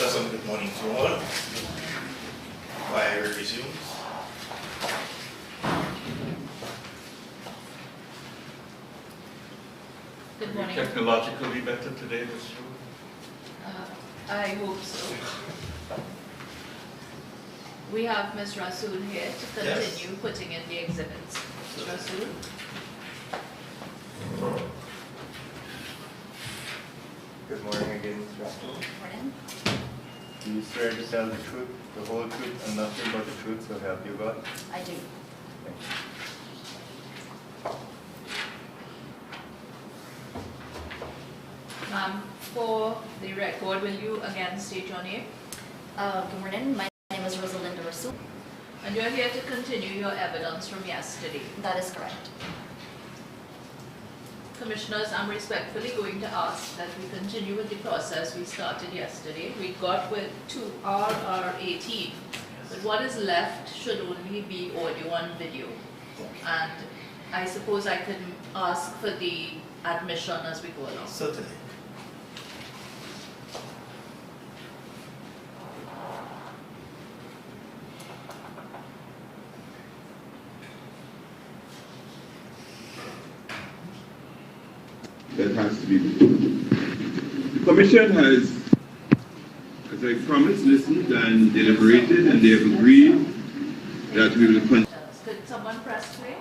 pleasant good morning to all. I will resume. Good morning. Technologically better today, Ms. Yu? I hope so. We have Ms. Rasool here to continue putting in the exhibits. Ms. Rasool. Good morning again, Ms. Rasool. Good morning. Do you swear to tell the truth, the whole truth, and nothing but the truth, so help you God? I do. Thank you. Ma'am, for the record, will you again state your name? Good morning. My name is Rosalinda Rasool. And you're here to continue your evidence from yesterday. That is correct. Commissioners, I'm respectfully going to ask that we continue with the process we started yesterday. We got to RR18, but what is left should only be audio and video. And I suppose I could ask for the admission as we go along. Certainly. That has to be the Commission has, as I promised, listened and deliberated, and they have agreed that we will continue. Could someone press play?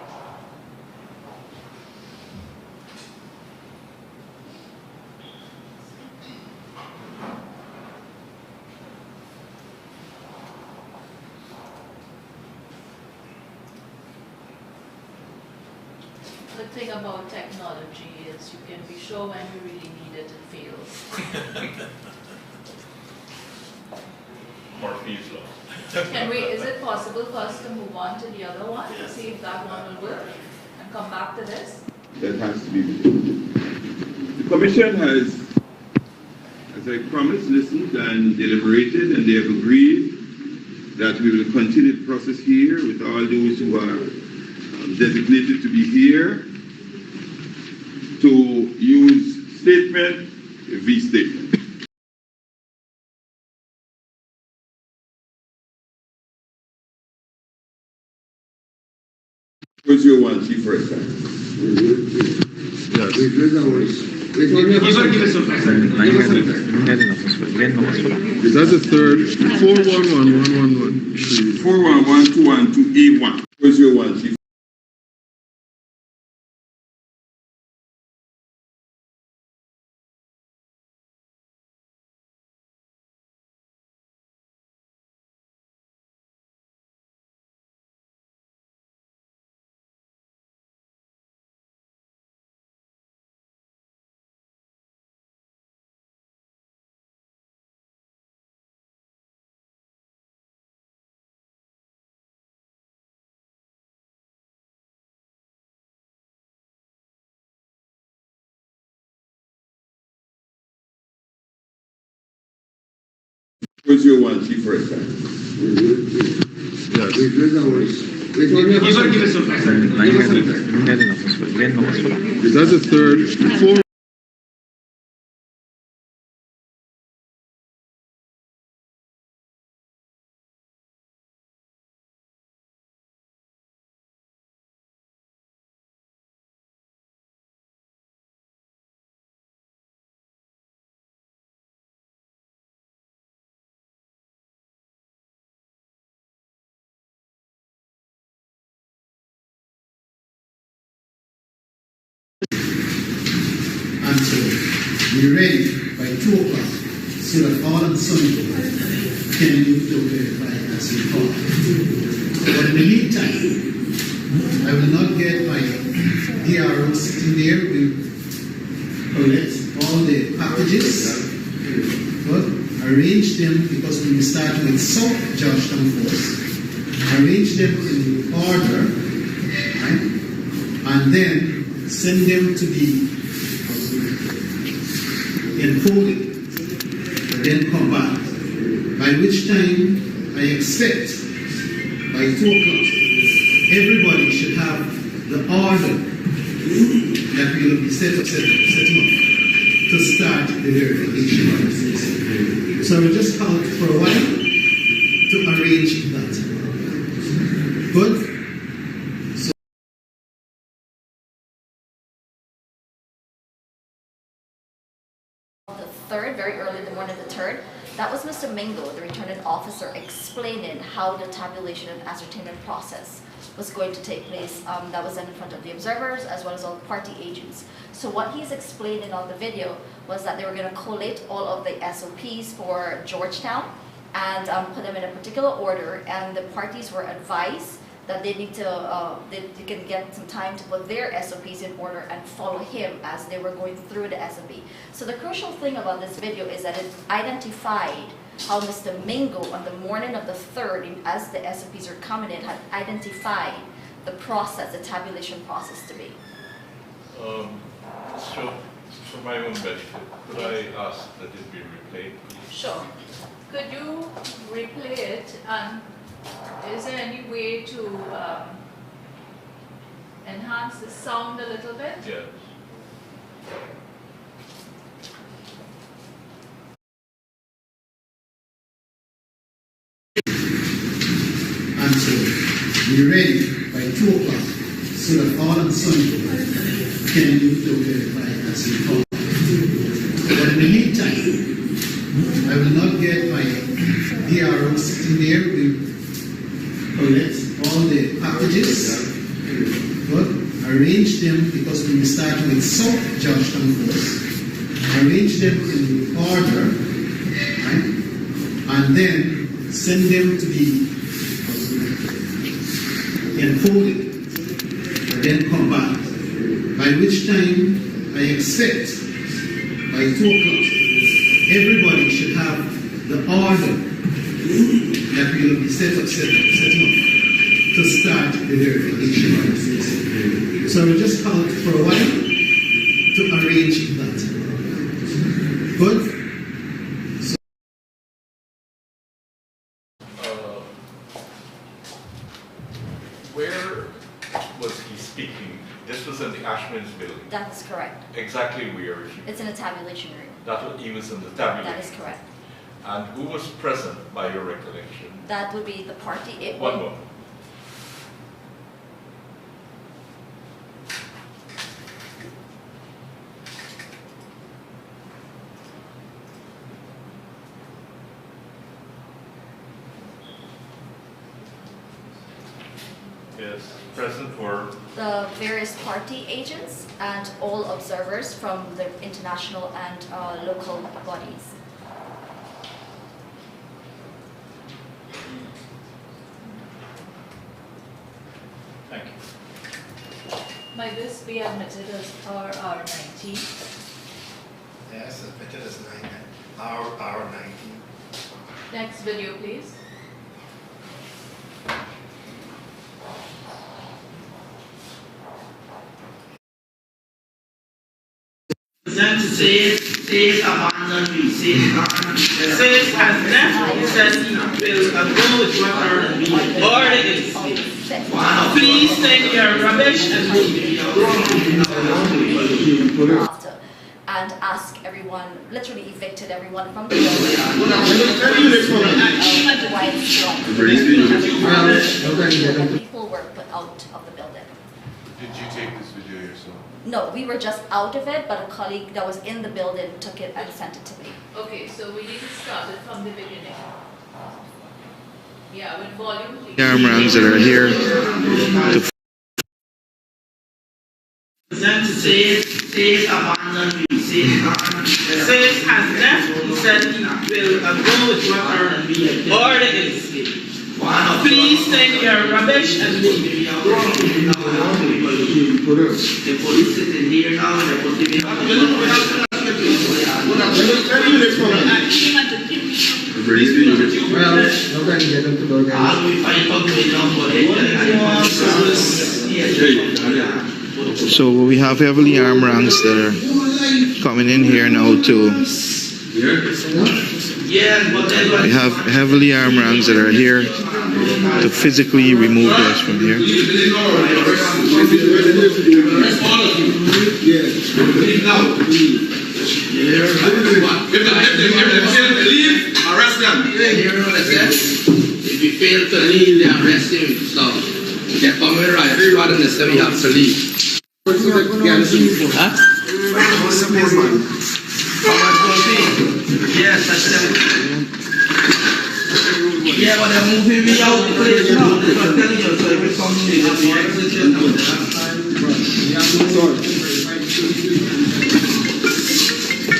The thing about technology is you can be sure when you really need it, it fails. Murphy's Law. Is it possible for us to move on to the other one, see if that one will work, and come back to this? That has to be the Commission has, as I promised, listened and deliberated, and they have agreed that we will continue the process here with all those who are designated to be here to use statement v. statement. 401, Chief First Time. Yes. He's going to give us some second. That's the third. 411-111. 411-212A1. 401, Chief. Where's your one, Chief First Time? Yes. He's going to give us some second. That's the third. 4. And so we're ready by 2 o'clock so that all of the Sunday can move to verify as we call. But in the meantime, I will not get my DRO sitting there. We'll collect all the packages, but arrange them because we will start with South Georgetown first. Arrange them in order, right? And then send them to the encoded, and then come back. By which time I expect by 2 o'clock everybody should have the order that we will be setting up. to start the verification process. So we just called for a while to arrange that. Good? The 3rd, very early in the morning, the 3rd, that was Mr. Mingo, the returning officer, explaining how the tabulation and ascertainment process was going to take place. That was done in front of the observers as well as all party agents. So what he's explaining on the video was that they were going to collate all of the SOPs for Georgetown and put them in a particular order, and the parties were advised that they need to, they can get some time to put their SOPs in order and follow him as they were going through the SOP. So the crucial thing about this video is that it identified how Mr. Mingo on the morning of the 3rd, as the SOPs are coming in, had identified the process, the tabulation process to be. So, for my own benefit, could I ask that it be replayed, please? Sure. Could you replay it, and is there any way to enhance the sound a little bit? Yes. And so we're ready by 2 o'clock so that all on Sunday can do the verify as you call. But in the meantime, I will not get my DRO sitting there. We collect all the packages, but arrange them because we will start with South Georgetown first. Arrange them in order, right? And then send them to be encoded, and then come back. By which time I expect by 2 o'clock everybody should have the order that we will be setting up to start the verification process. So we just called for a while to arrange that. Good? Where was he speaking? This was in the Ashman's building. That is correct. Exactly where? If you, It's in a tabulation room. he was in the tabulation. That is correct. And who was present by your recollection? That would be the party. One moment. Yes, present were The various party agents and all observers from the international and local bodies. Thank you. Might this be admitted as RR19? Yes, admitted as 9, R 19. Next video, please. Says abandon me, says has left, he says he will go with what we order is. Please take your rubbish and After, and ask everyone, literally evicted everyone from the building. People were put out of the building. Did you take this video yourself? No, we were just out of it, but a colleague that was in the building took it and sent it to me. Okay, so we need to start it from the beginning. Yeah, with volume. please. Cameras that are here to says abandon me, says has left, he said he will go with what we order is. Please take your rubbish and leave. The police is in here now, they put him in. So we have heavily armed ranks that are coming in here now to. We have heavily armed ranks that are here to physically remove us from here. leave, arrest them. If you fail to leave, they arrest you. So they come with riot squad and they say we have to leave. Huh? Yes, that's it. Yeah, but they're moving me out the place now. I'm telling you, so if you come in, they'll be exiting now.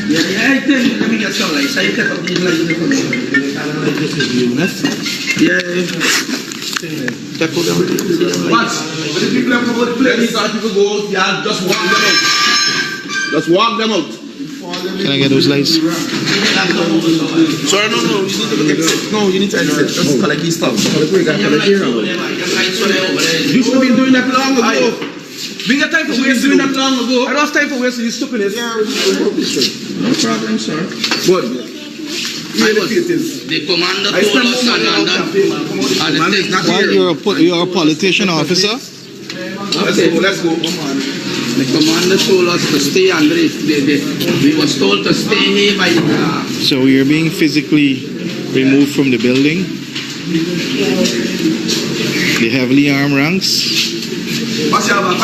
Yeah, I think, let me get some lights. I take up these lights. Yeah. What? When the people have come out the place, people go out, yeah, just walk them out. Just walk them out. Can I get those lights? Sorry, no, you need to exit. No, you need to exit. Just collect these stuff. You should have been doing that long ago. We got time for waste doing that long ago. I don't have time for waste, you stupid. No problem, sir. What? The commander told us Why, you're a politician officer? Let's go. The commander told us to stay under it. We was told to stay here by the car. So you're being physically removed from the building? The heavily armed ranks? Watch out there.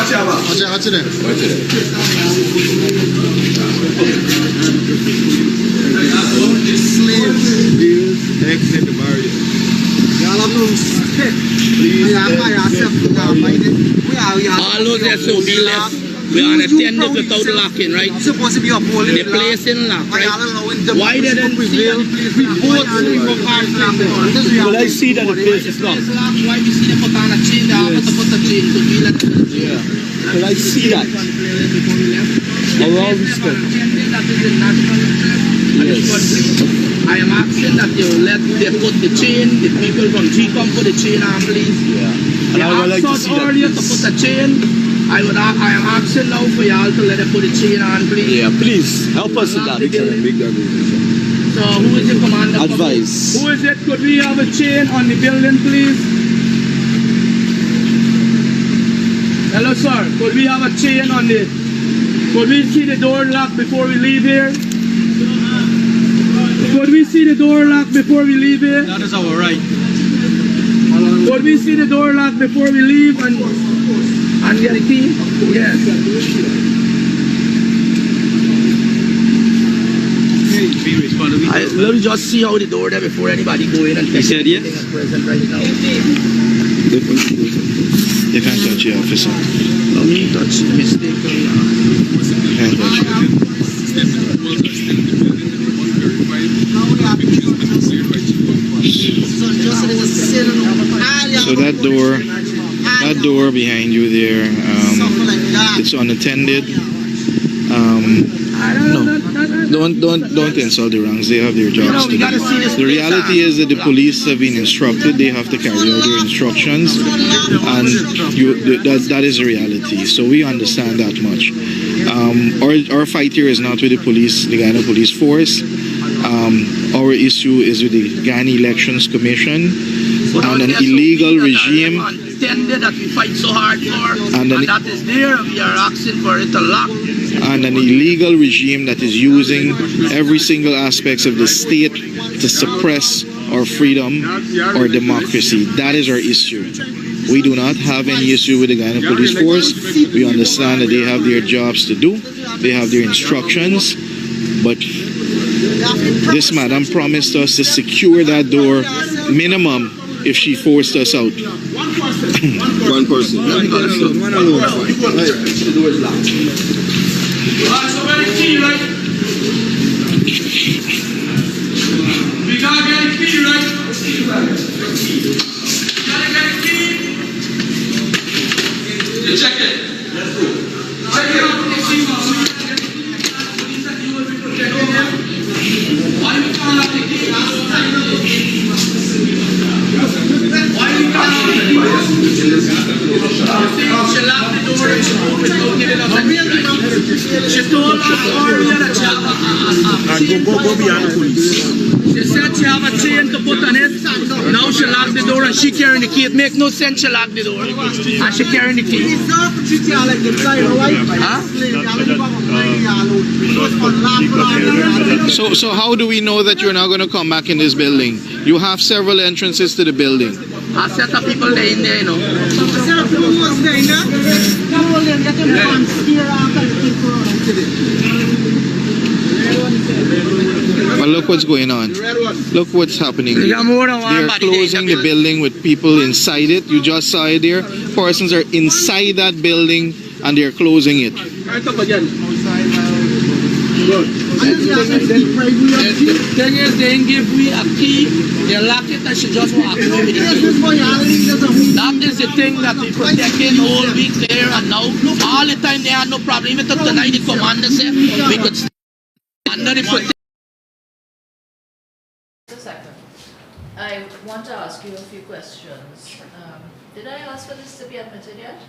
Slaves exit the barrier. Y'all have no respect. Please. All those SOB left. We unattended without locking, right? Supposed to be upholding the place in lock, right? Why they didn't see that the place is locked? Well, I see that the place is locked. Why do you see them put on a chain? They have to put a chain to be let them. Yeah. Well, I see that. Around respect. Yes. I am asking that you let them put the chain, the people from GCOM put the chain on, please. Yeah. They asked earlier to put the chain. I am asking now for y'all to let them put the chain on, please. Yeah, please help us with that. So who is the commander? Advice. Who is it? Could we have a chain on the building, please? Hello, sir. Could we have a chain on the? Could we see the door locked before we leave here? Could we see the door locked before we leave here? That is our right. Could we see the door locked before we leave and get a key? Yes. Let me just see how the door there before anybody go in and take said yes? Present right now. You can't touch your officer. Let me touch the mistake. You can't touch it. So that door behind you there, it's unattended. No, don't insult the ranks. They have their jobs to do. The reality is that the police have been instructed. They have to carry out their instructions, and that is the reality. So we understand that much. Our fight here is not with the police, the Ghana Police Force. Our issue is with the Ghana Elections Commission and an illegal regime. That we fight so hard for, and that is there. We are asking for it to lock. And an illegal regime that is using every single aspect of the state to suppress our freedom or democracy. That is our issue. We do not have any issue with the Ghana Police Force. We understand that they have their jobs to do. They have their instructions. But this madam promised us to secure that door minimum if she forced us out. One person. One alone. The door is locked. Somebody key, right? We gotta get a key, right? We gotta get a key. You check it. Let's go. Check it out. Why you can't lock the key? Why you can't lock the key? She locked the door and she moved it. Don't give it up. She told us earlier that she had go beyond the police. She said she have a chain to put on it. Now she locked the door and she carrying the key. It make no sense she locked the door and she carrying the key. So how do we know that you're not going to come back in this building? You have several entrances to the building. I set up people there in there, you know. But look what's going on. Look what's happening. They are closing the building with people inside it. You just saw it there. Persons are inside that building and they're closing it. The thing is, they didn't give me a key, they lock it and she just walked away with the key. That is the thing that we protected all week there and now. All the time they had no problem. Even till tonight the commander said we could stay under the protection. Just a second. I want to ask you a few questions. Did I ask for this to be admitted yet?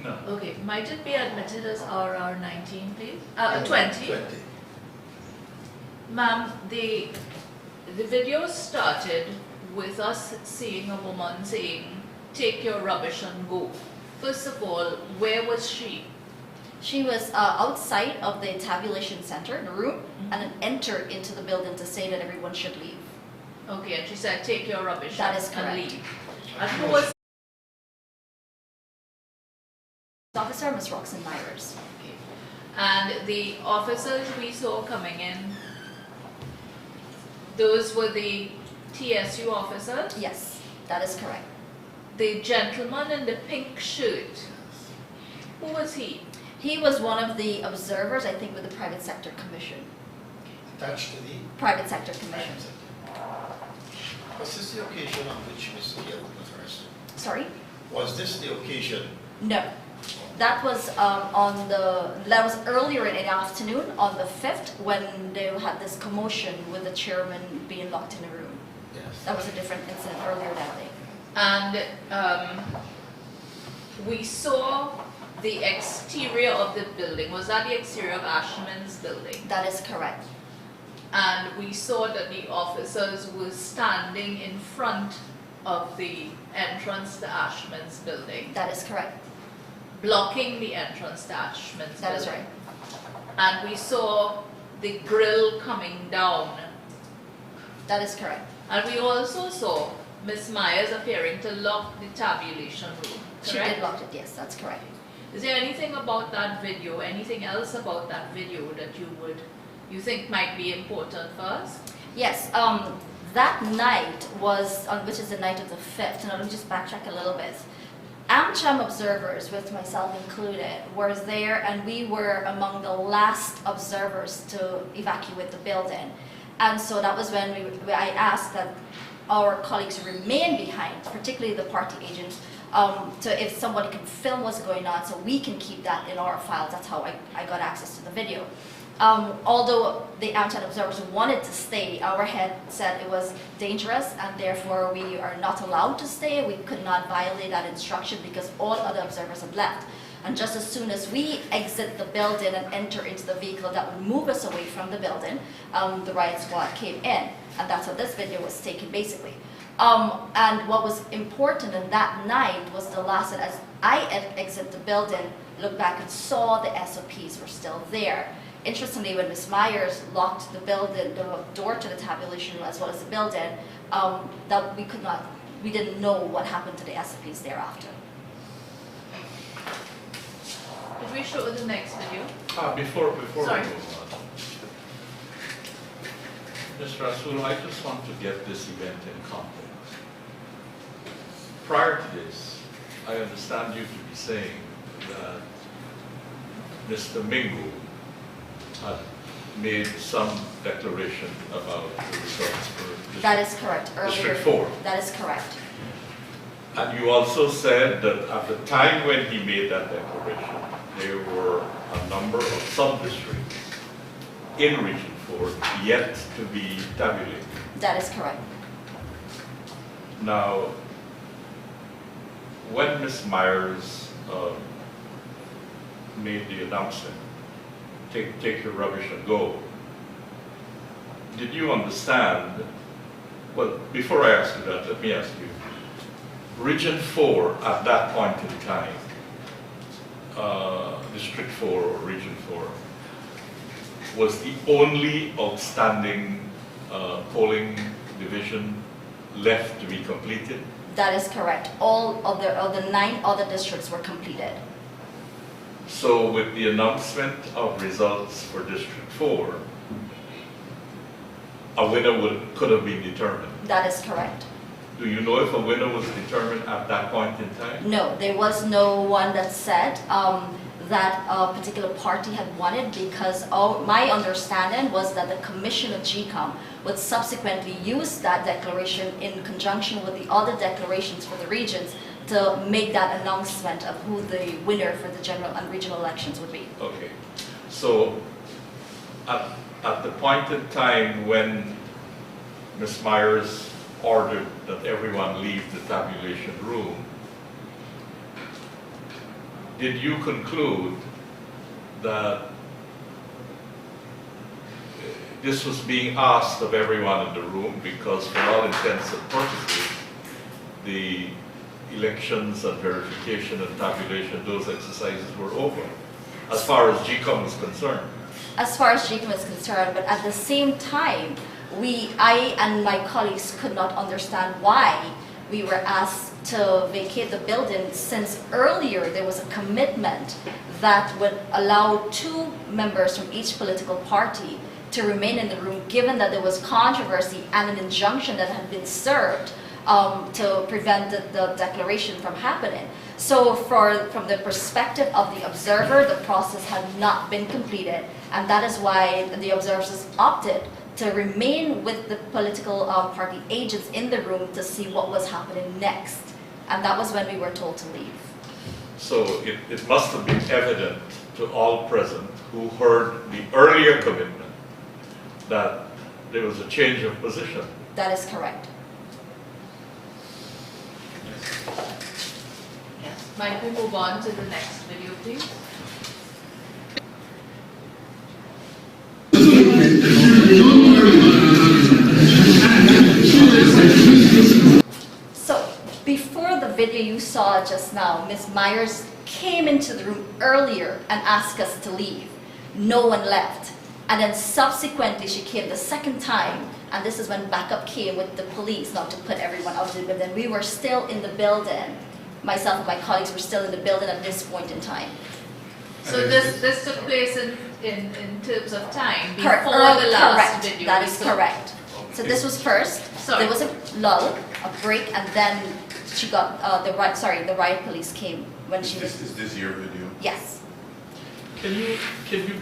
No. Okay, might it be admitted as RR 19, please? 20. Ma'am, the video started with us seeing a woman saying, "Take your rubbish and go." First of all, where was she? She was outside of the tabulation center, the room, and then entered into the building to say that everyone should leave. Okay, and she said, "Take your rubbish That is and correct. leave." And who was Officer Ms. Roxanne Myers. okay. And the officers we saw coming in, those were the TSU officers? Yes, that is correct. The gentleman in the pink shirt, who was he? He was one of the observers, I think, with the Private Sector Commission. Attached to the Private Sector Commission. Was this the occasion on which Ms. Gill was arrested? Sorry? Was this the occasion? No. That was that was earlier in the afternoon on the 5th when they had this commotion with the chairman being locked in a room. Yes. That was a different incident earlier that day. And we saw the exterior of the building. Was that the exterior of Ashman's building? That is correct. And we saw that the officers were standing in front of the entrance to Ashman's building, That is correct. blocking the entrance to Ashman's That is building. right. And we saw the grill coming down. That is correct. And we also saw Ms. Myers appearing to lock the tabulation room, She correct? did lock it, yes, that's correct. Is there anything about that video, anything else about that video that you think might be important for us? Yes, that night was, which is the night of the 5th, and let me just backtrack a little bit. AmCham observers, with myself included, were there, and we were among the last observers to evacuate the building. And so that was when I asked that our colleagues remain behind, particularly the party agents, if somebody can film what's going on so we can keep that in our files. That's how I got access to the video. Although the AmCham observers wanted to stay, our head said it was dangerous and therefore we are not allowed to stay. We could not violate that instruction because all other observers had left. And just as soon as we exit the building and enter into the vehicle that would move us away from the building, the riot squad came in. And that's how this video was taken basically. And what was important in that night was the last, as I exit the building, looked back and saw the SOPs were still there. Interestingly, when Ms. Myers locked the building, the door to the tabulation room as well as the building, that we didn't know what happened to the SOPs thereafter. Could we show the next video? Before Sorry. we move on. Mr. Rasul, I just want to get this event in context. Prior to this, I understand you to be saying that Mr. Mingo had made some declaration about the results for That is correct. District 4. That is correct. And you also said that at the time when he made that declaration, there were a number of sub-districts in Region 4 yet to be tabulated. That is correct. Now, when Ms. Myers made the announcement, take your rubbish and go, did you understand, well, before I ask you that, let me ask you, Region 4 at that point in time, District 4 or Region 4, was the only outstanding polling division left to be completed? That is correct. All of the 9 other districts were completed. So with the announcement of results for District 4, a winner could have been determined? That is correct. Do you know if a winner was determined at that point in time? No, there was no one that said that a particular party had won it, because my understanding was that the Commission of GCOM would subsequently use that declaration in conjunction with the other declarations for the regions to make that announcement of who the winner for the general and regional elections would be. Okay. So at the point in time when Ms. Myers ordered that everyone leave the tabulation room, did you conclude that this was being asked of everyone in the room because for all intents and purposes, the elections and verification and tabulation, those exercises were over, as far as GCOM was concerned? As far as GCOM is concerned, but at the same time, I and my colleagues could not understand why we were asked to vacate the building, since earlier there was a commitment that would allow 2 members from each political party to remain in the room, given that there was controversy and an injunction that had been served to prevent the declaration from happening. So from the perspective of the observer, the process had not been completed, and that is why the observers opted to remain with the political party agents in the room to see what was happening next. And that was when we were told to leave. So it must have been evident to all present who heard the earlier commitment that there was a change of position. That is correct. Yes. Might we move on to the next video, please? So, before the video you saw just now, Ms. Myers came into the room earlier and asked us to leave. No one left. And then subsequently she came the second time, and this is when backup came with the police, not to put everyone out of the building. We were still in the building. Myself and my colleagues were still in the building at this point in time. So this took place in terms of time before Correct. the last Correct. video. That we is saw. correct. So this was first. Sorry. There was a lull, a break, and then she got the riot police came when she was. Is this your video? Yes. Can you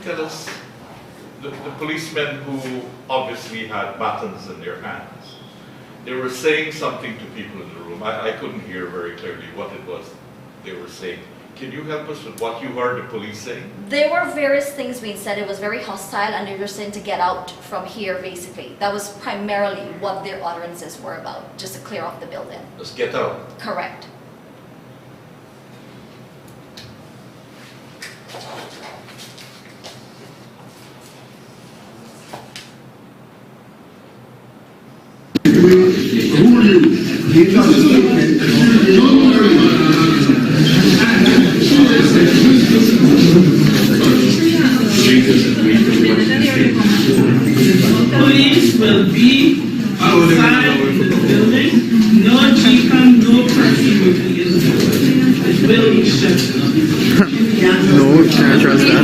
tell us, the policemen who obviously had batons in their hands, they were saying something to people in the room. I couldn't hear very clearly what it was they were saying. Can you help us with what you heard the police saying? There were various things being said. It was very hostile, and they were saying to get out from here, basically. That was primarily what their utterances were about, just to clear off the building. Let's get out. Correct. Police will be outside the building. No GCOM, no person will be in the building. It will be shut. No, can't trust that.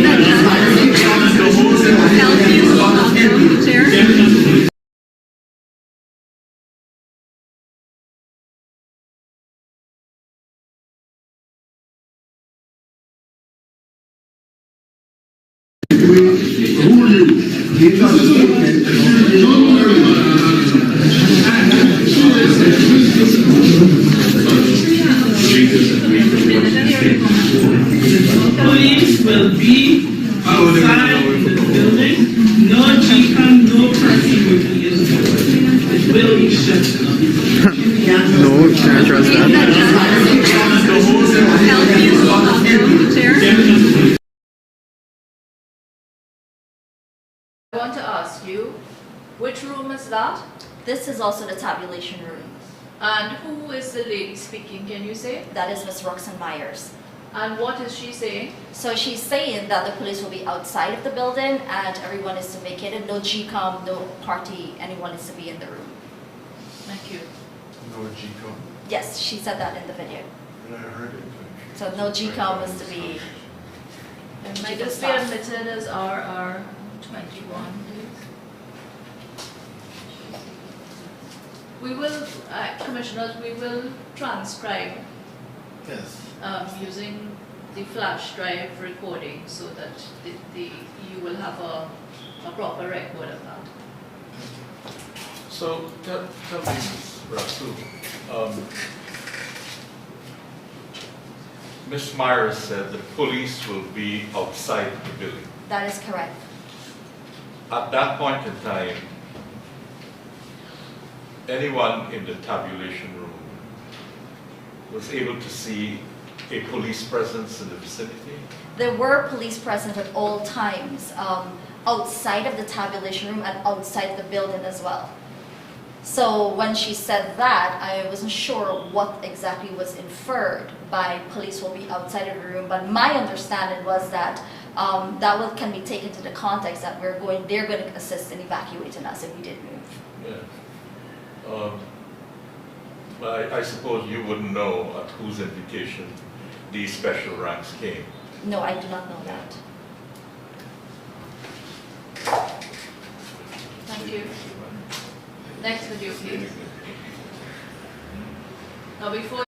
Police will be outside the building. No GCOM, no person will be in the building. It will be shut. No, can't trust that. I want to ask you, Which room is that? This is also the tabulation room. And who is the lady speaking, can you say? That is Ms. Roxanne Myers. And what is she saying? So she's saying that the police will be outside of the building and everyone is to vacate it. No GCOM, no party, anyone is to be in the room. Thank you. No GCOM. Yes, she said that in the video. And I heard it. So no GCOM is to be. Might this be admitted as RR 21, please? We will, Commissioners, we will transcribe Yes. using the flash drive recording so that you will have a proper record of that. So tell me, Ms. Rasul, Ms. Myers said the police will be outside the building. That is correct. At that point in time, anyone in the tabulation room was able to see a police presence in the vicinity? There were police present at all times, outside of the tabulation room and outside of the building as well. So when she said that, I wasn't sure what exactly was inferred by police will be outside of the room, but my understanding was that can be taken to the context that they're going to assist in evacuating us if we did move. Yeah. But I suppose you wouldn't know at whose invitation these special ranks came. No, I do not know that. Thank you. Next video, please. Now, before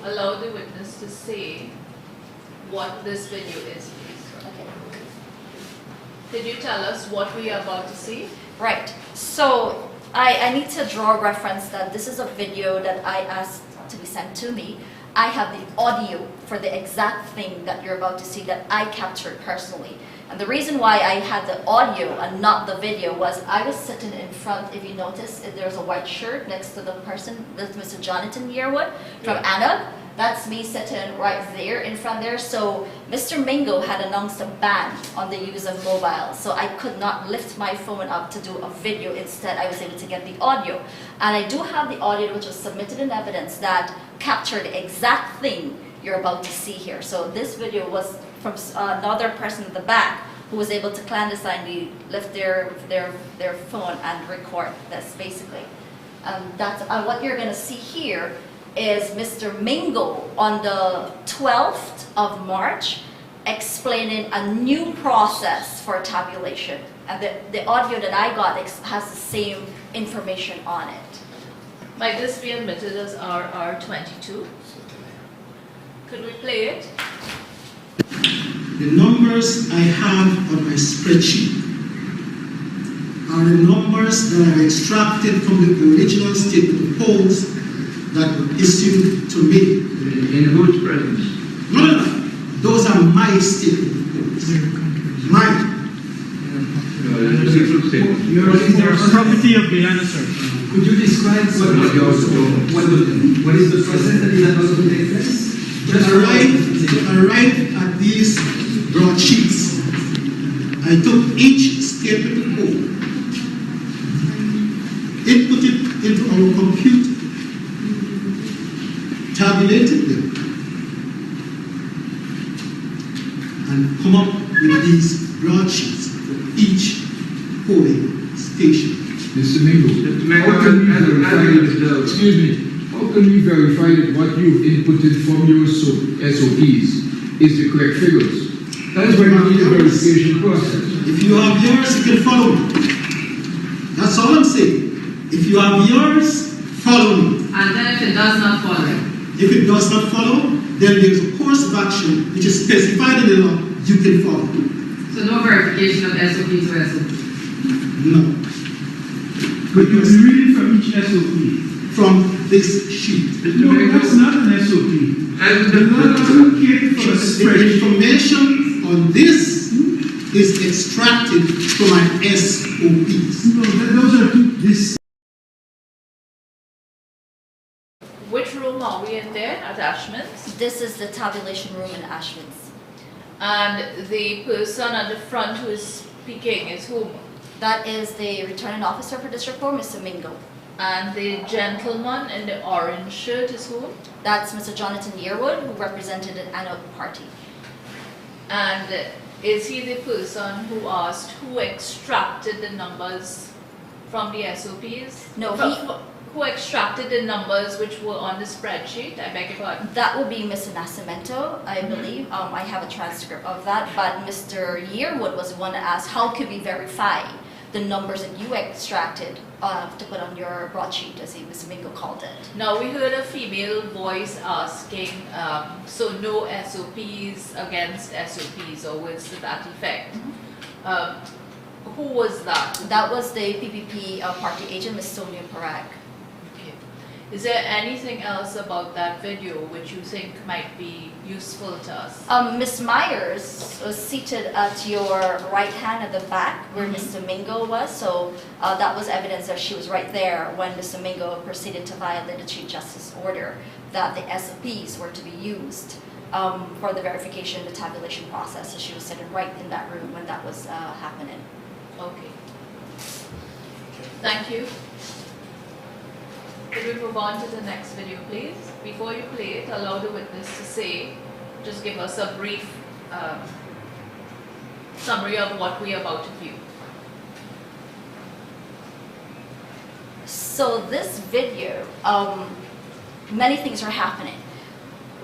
allow the witness to say what this video is, please. Okay. Could you tell us what we are about to see? Right. So I need to draw reference that this is a video that I asked to be sent to me. I have the audio for the exact thing that you're about to see that I captured personally. And the reason why I had the audio and not the video was I was sitting in front, if you notice, there's a white shirt next to the person, that's Mr. Jonathan Yearwood from ANAB. That's me sitting right there in front there. So Mr. Mingo had announced a ban on the use of mobile. So I could not lift my phone up to do a video. Instead, I was able to get the audio. And I do have the audio which was submitted in evidence that captured the exact thing you're about to see here. So this video was from another person in the back who was able to clandestinely lift their phone and record this basically. That's what you're gonna see here is Mr. Mingo on the 12th of March explaining a new process for tabulation. And the audio that I got has the same information on it. Might this be admitted as RR22? Could we play it? The numbers I have on my spreadsheet are the numbers that I've extracted from the original statement of polls that were issued to me. In whose presence? No. Those are my statement of polls. Mine. They're property of Guyana, sir. Could you describe what is the process that is about to take place? Just arrive at these broadsheets. I took each statement of poll, input it into our computer, tabulated them, and come up with these broadsheets for each polling station. Mr. Mingo, how can we verify that what you've inputted from your SOPs is the correct figures? That is why we need a verification process. If you have yours, you can follow me. That's all I'm saying. If you have yours, follow me. And then if it does not follow? If it does not follow, then there's a course of action which is specified in the law you can follow. So no verification of SOP to SOP? No. But you're reading from each SOP? From this sheet. No, that's not an SOP. And the information on this is extracted from my SOPs. No, those are this. Which room are we in there? At Ashman's? This is the tabulation room in Ashman's. And the person at the front who is speaking is whom? That is the returning officer for District 4, Mr. Mingo. And the gentleman in the orange shirt is who? That's Mr. Jonathan Yearwood, who represented an anode party. And is he the person who asked who extracted the numbers from the SOPs? No, who extracted the numbers which were on the spreadsheet? I beg your pardon. That would be Mr. Nascimento, I believe. I have a transcript of that, but Mr. Yearwood was the one that asked, how could we verify the numbers that you extracted to put on your broadsheet, as Mr. Mingo called it? Now, we heard a female voice asking, so no SOPs against SOPs, or words to that effect. Who was that? That was the PPP party agent, Ms. Sonia Parag. Okay. Is there anything else about that video which you think might be useful to us? Ms. Myers was seated at your right hand at the back where Mr. Mingo was, so that was evidence that she was right there when Mr. Mingo proceeded to violate the Chief Justice order that the SOPs were to be used for the verification of the tabulation process. So she was sitting right in that room when that was happening. Okay. Thank you. Could we move on to the next video, please? Before you play it, allow the witness to say, just give us a brief summary of what we are about to view. So this video, many things are happening.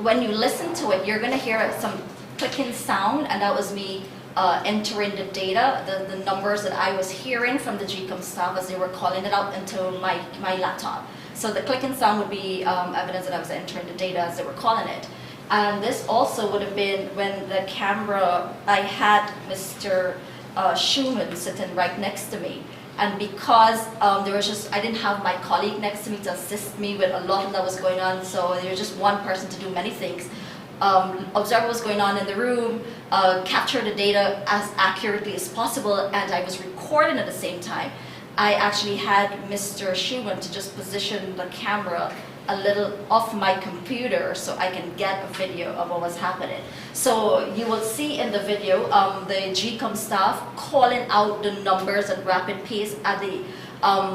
When you listen to it, you're going to hear some clicking sound, and that was me entering the data, the numbers that I was hearing from the GCOM staff as they were calling it out into my laptop. So the clicking sound would be evidence that I was entering the data as they were calling it. And this also would have been when the camera, I had Mr. Schumann sitting right next to me. And because there was just, I didn't have my colleague next to me to assist me with a lot of that was going on, so there was just one person to do many things. Observe what was going on in the room, capture the data as accurately as possible, and I was recording at the same time. I actually had Mr. Schumann to just position the camera a little off my computer so I can get a video of what was happening. So you will see in the video the GCOM staff calling out the numbers at rapid pace at the,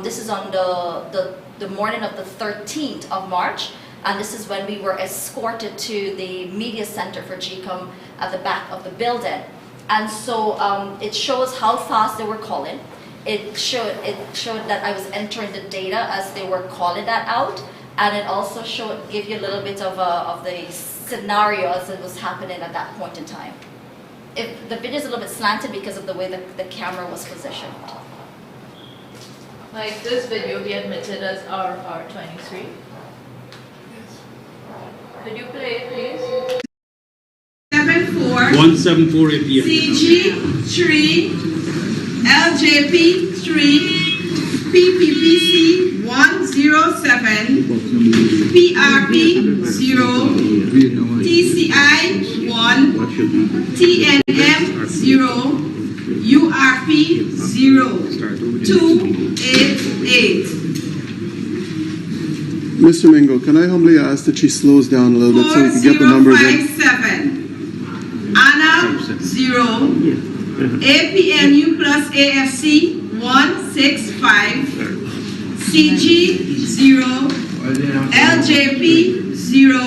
this is on the morning of the 13th of March. And this is when we were escorted to the media center for GCOM at the back of the building. And so it shows how fast they were calling. It showed that I was entering the data as they were calling that out. And it also gave you a little bit of the scenario as it was happening at that point in time. The video is a little bit slanted because of the way the camera was positioned. Like this video be admitted as RR23. Could you play it, please? 174 APM. CG 3, LJP 3, PPPC 107, PRP 0, TCI 1, TNM 0, URP 0, 288. Mr. Mingo, can I humbly ask that she slows down a little bit so we can get the numbers in? 4057, ANA 0, APNU plus AFC 165, CG 0, LJP 0,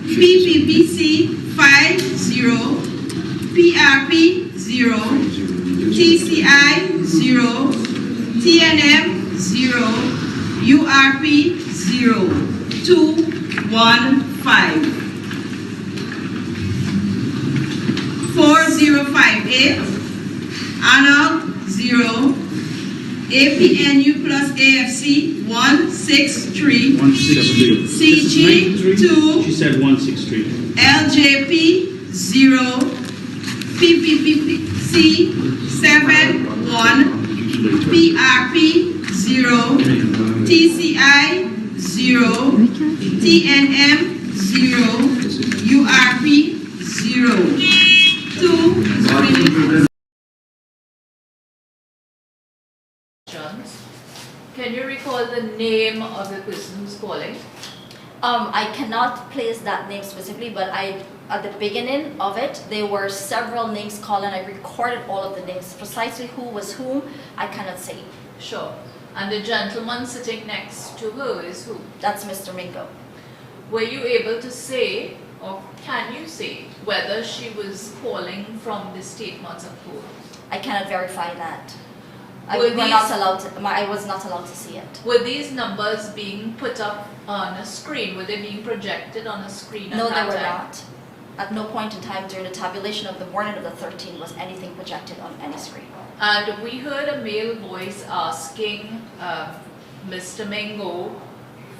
PPPC 50, PRP 0, TCI 0, TNM 0, URP 0215 4058 Arnold 0 APNU plus AFC 163 CG 2 She said 163 LJP 0 PPPC 71 PRP 0 TCI 0 TNM 0 URP 0 2 3. Can you recall the name of the person who's calling? I cannot place that name specifically, but at the beginning of it, there were several names called, and I recorded all of the names. Precisely who was whom, I cannot say. Sure. And the gentleman sitting next to her is who? That's Mr. Mingo. Were you able to say, or can you say, whether she was calling from the statements of court? I cannot verify that. I Were was not allowed to see it. Were these numbers being put up on a screen? Were they being projected on a screen at No, that they were time? not. At no point in time during the tabulation of the morning of the 13th was anything projected on any screen. And we heard a male voice asking Mr. Mingo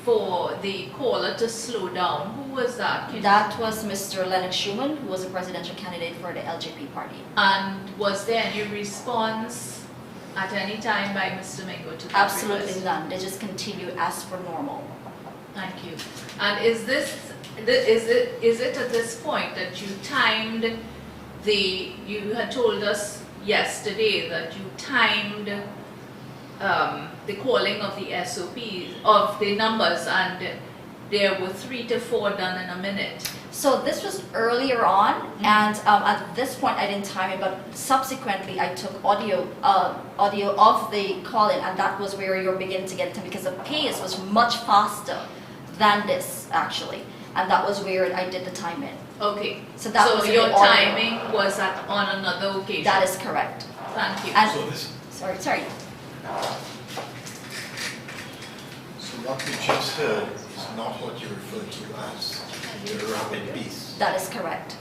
for the caller to slow down. Who was that? That was Mr. Lennox Schumann, who was a presidential candidate for the LJP party. And was there any response at any time by Mr. Mingo to that Absolutely request? none. They just continue as per normal. Thank you. And is it at this point that you timed you had told us yesterday that you timed the calling of the SOPs, of the numbers, and there were 3 to 4 done in a minute? So this was earlier on, and at this point I didn't time it, but subsequently I took audio of the call-in, and that was where you're beginning to get to, because the pace was much faster than this actually, and that was where I did the timing. Okay. So that was your the audio. timing was on another occasion. That is correct. Thank you. And sorry. So what we just heard is not what you referred to as the rapid piece. That is correct.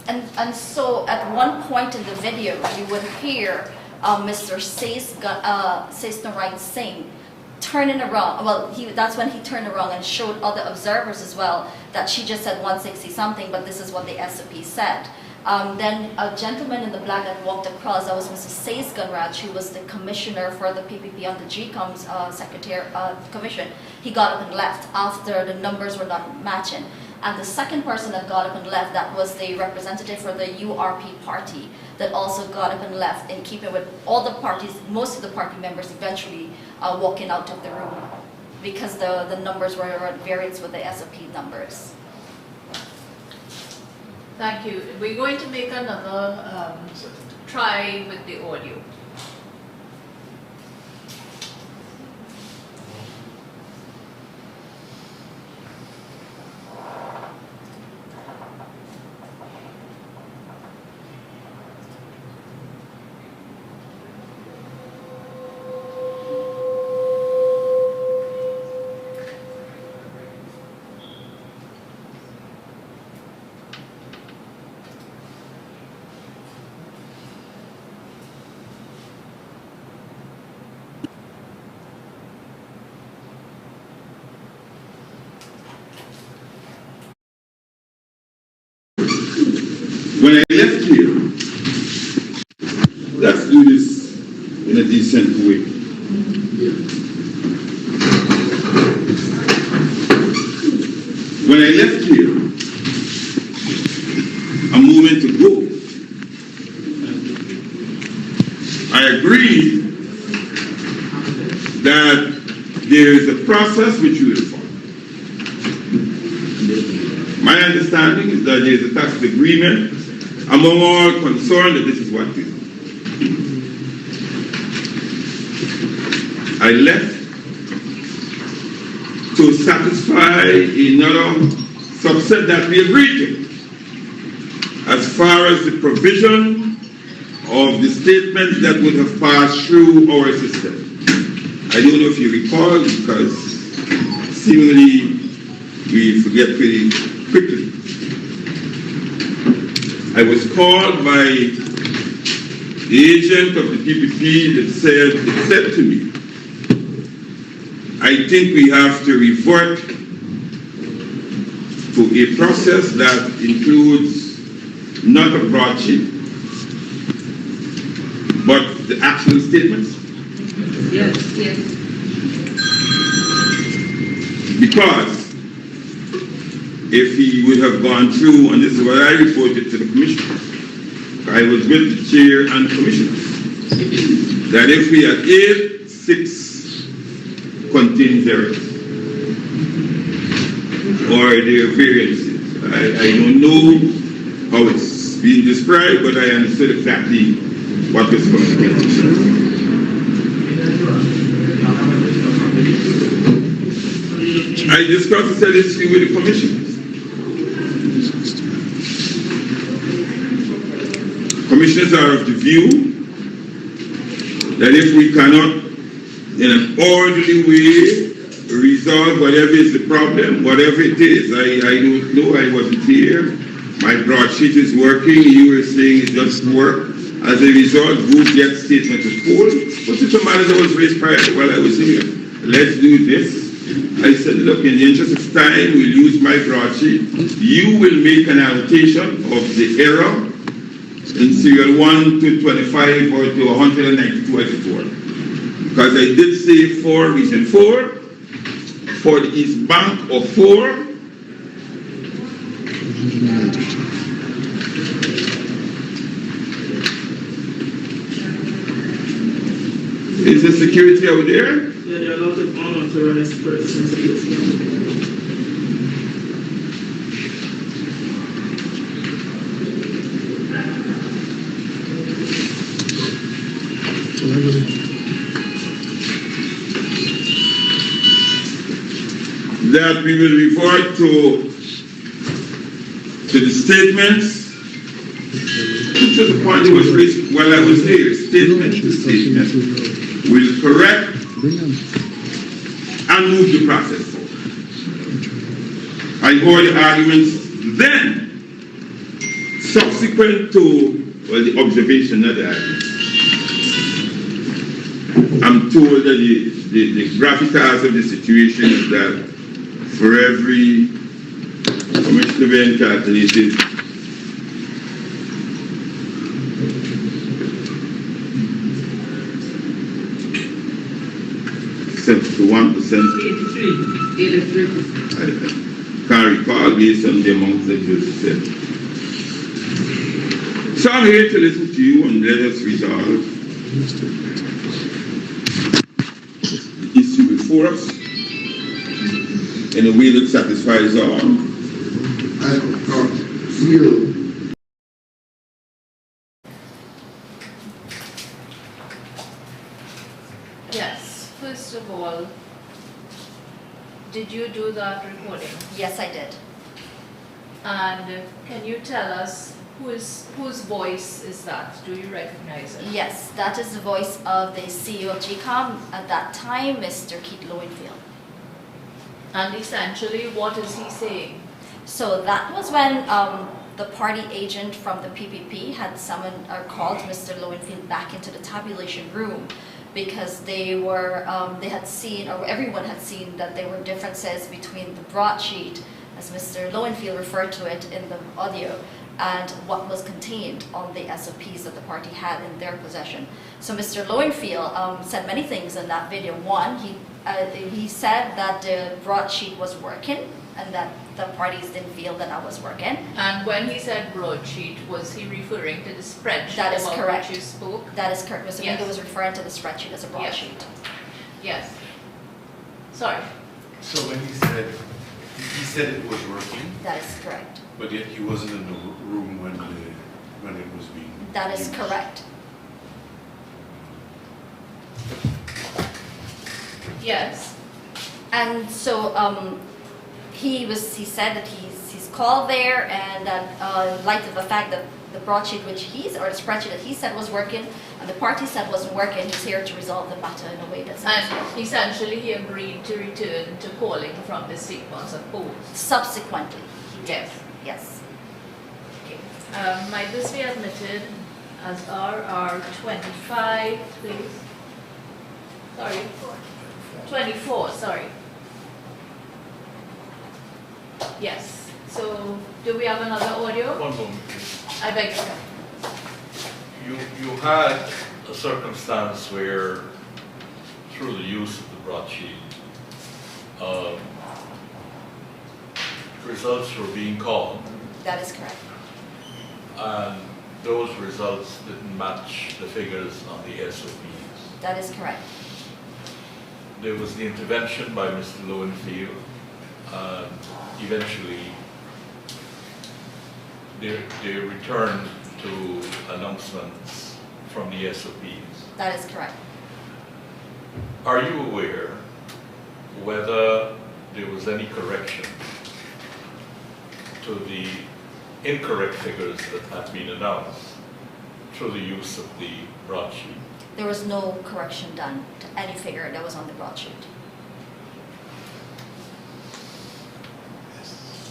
And so at one point in the video, you would hear Mr. Saisnarayan Singh turning around. Well, that's when he turned around and showed other observers as well that she just said 160 something, but this is what the SOP said. Then a gentleman in the black that walked across, that was Mr. Says Gunraj, who was the commissioner for the PPP on the GCOM's commission. He got up and left after the numbers were not matching. And the second person that got up and left, that was the representative for the URP party that also got up and left, in keeping with all the parties, most of the party members eventually walking out of the room because the numbers were at variance with the SOP numbers. Thank you. We're going to make another try with the audio. When I left here, let's do this in a decent way. When I left here, a moment ago, I agreed that there is a process which we will follow. My understanding is that there is a tacit agreement among all concerned that this is what we do. I left to satisfy another subset that we agreed to, as far as the provision of the statements that would have passed through our system. I don't know if you recall, because seemingly we forget pretty quickly. I was called by the agent of the PPP that said to me, I think we have to revert to a process that includes not a broadsheet, but the actual statements. Yes, yes. Because if he would have gone through, and this is what I reported to the commissioner, I was with the chair and commissioners, that if we had 8, 6 contains errors. or their variances. I don't know how it's being described, but I understood exactly what was going on. I discussed this issue with the commissioners. Commissioners are of the view that if we cannot, in an orderly way, resolve whatever is the problem, whatever it is, I don't know, I wasn't here. My broadsheet is working, you were saying it doesn't work. As a result, group gets statement of full. What's the matter that was raised prior while I was here? Let's do this. I said, look, in the interest of time, we'll use my broadsheet. You will make an annotation of the error in serial 1 to 25 or to 192 because I did say for region 4, for the East Bank of 4, is the security out there? Yeah, there are a lot of unauthorized persons. That we will revert to the statements to the point it was raised while I was there. Statement to statement will correct and move the process forward. I heard the arguments then, subsequent to the observation of the arguments. I'm told that the gravitas of the situation is that for every commissioner being calculated, to 1%. 83. I can't recall based on the amount that you said. So I'm here to listen to you and let us resolve the issue before us in a way that satisfies all. I feel Yes, first of all, did you do that recording? Yes, I did. And can you tell us whose voice is that? Do you recognize it? Yes, that is the voice of the CEO of GCOM at that time, Mr. Keith Lowenfield. And essentially, what is he saying? So that was when the party agent from the PPP had summoned or called Mr. Lowenfield back into the tabulation room because they had seen, or everyone had seen, that there were differences between the broadsheet, as Mr. Lowenfield referred to it in the audio, and what was contained on the SOPs that the party had in their possession. So Mr. Lowenfield said many things in that video. One, he said that the broadsheet was working and that the parties didn't feel that I was working. And when he said broadsheet, was he referring to the spreadsheet? That is correct. Which you spoke? That is correct. Mr. Mingo was referring to the spreadsheet as a broadsheet. Yes. Sorry. So when he said it was working? That is correct. But yet he wasn't in the room when it was being That is used. correct. Yes. And so he said that he's called there, and that in light of the fact that the broadsheet or the spreadsheet that he said was working and the party said wasn't working, he's here to resolve the matter in a way that's And essentially he agreed to return to calling from the sequence of polls. Subsequently. Yes. Yes. Okay. Might this be admitted as RR 25, please? Sorry. 24, sorry. Yes. So, do we have another audio? One moment, please. I beg your pardon. You had a circumstance where, through the use of the broadsheet, results were being called. That is correct. And those results didn't match the figures on the SOPs. That is correct. There was the intervention by Mr. Lowenfield, eventually they return to announcements from the SOPs. That is correct. Are you aware whether there was any correction to the incorrect figures that had been announced through the use of the broadsheet? There was no correction done to any figure that was on the broadsheet.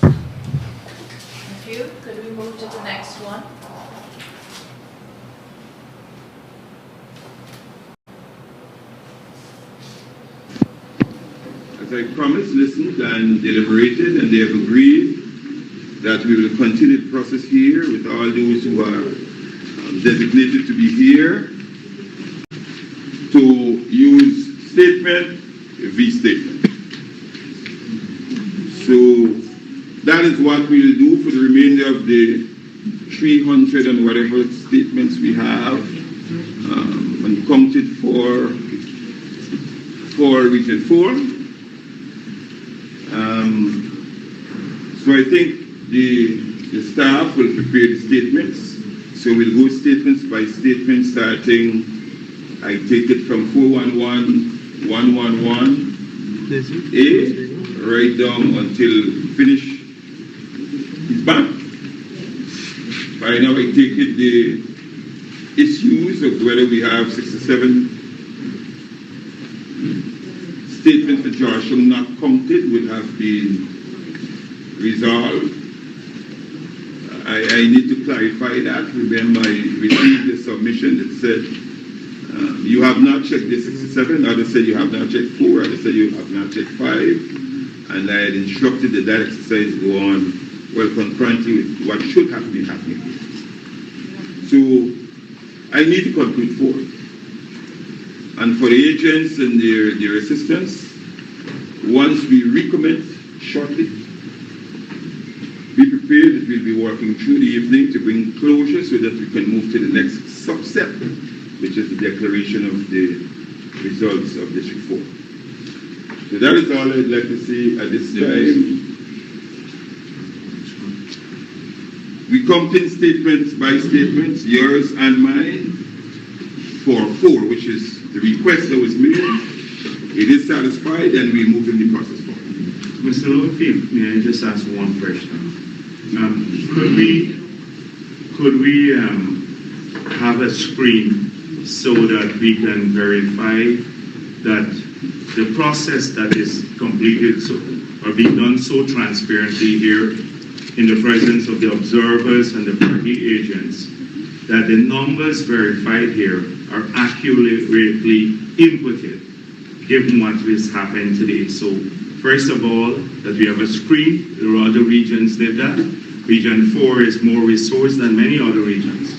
Thank you. Could we move to the next one? As I promised, listened and deliberated, and they have agreed that we will continue the process here with all those who are designated to be here to use statement, v statement. So that is what we'll do for the remainder of the 300 and whatever statements we have uncounted for Region 4. So I think the staff will prepare the statements. So we'll go statements by statement, starting, I take it from 411-111A, right down until finish is back. Right now I take it the issues of whether we have 67 statements for Joshua not counted would have been resolved. I need to clarify that. Remember, I received a submission that said you have not checked the 67, others said you have not checked 4, others said you have not checked 5, and I had instructed that that exercise go on well concurrently with what should have been happening. So I need to conclude 4. And for the agents and their assistants, once we recommit shortly, be prepared that we'll be working through the evening to bring closure so that we can move to the next substep, which is the declaration of the results of District 4. So that is all I'd like to say at this time. We come in statements by statements, yours and mine, for 4, which is the request that was made. It is satisfied, and we move in the process forward. Mr. Lofield, may I just ask one question? Could we have a screen so that we can verify that the process that is completed or being done so transparently here in the presence of the observers and the party agents, that the numbers verified here are accurately inputted, given what has happened today? So, first of all, that we have a screen. There are other regions did that. Region 4 is more resourced than many other regions,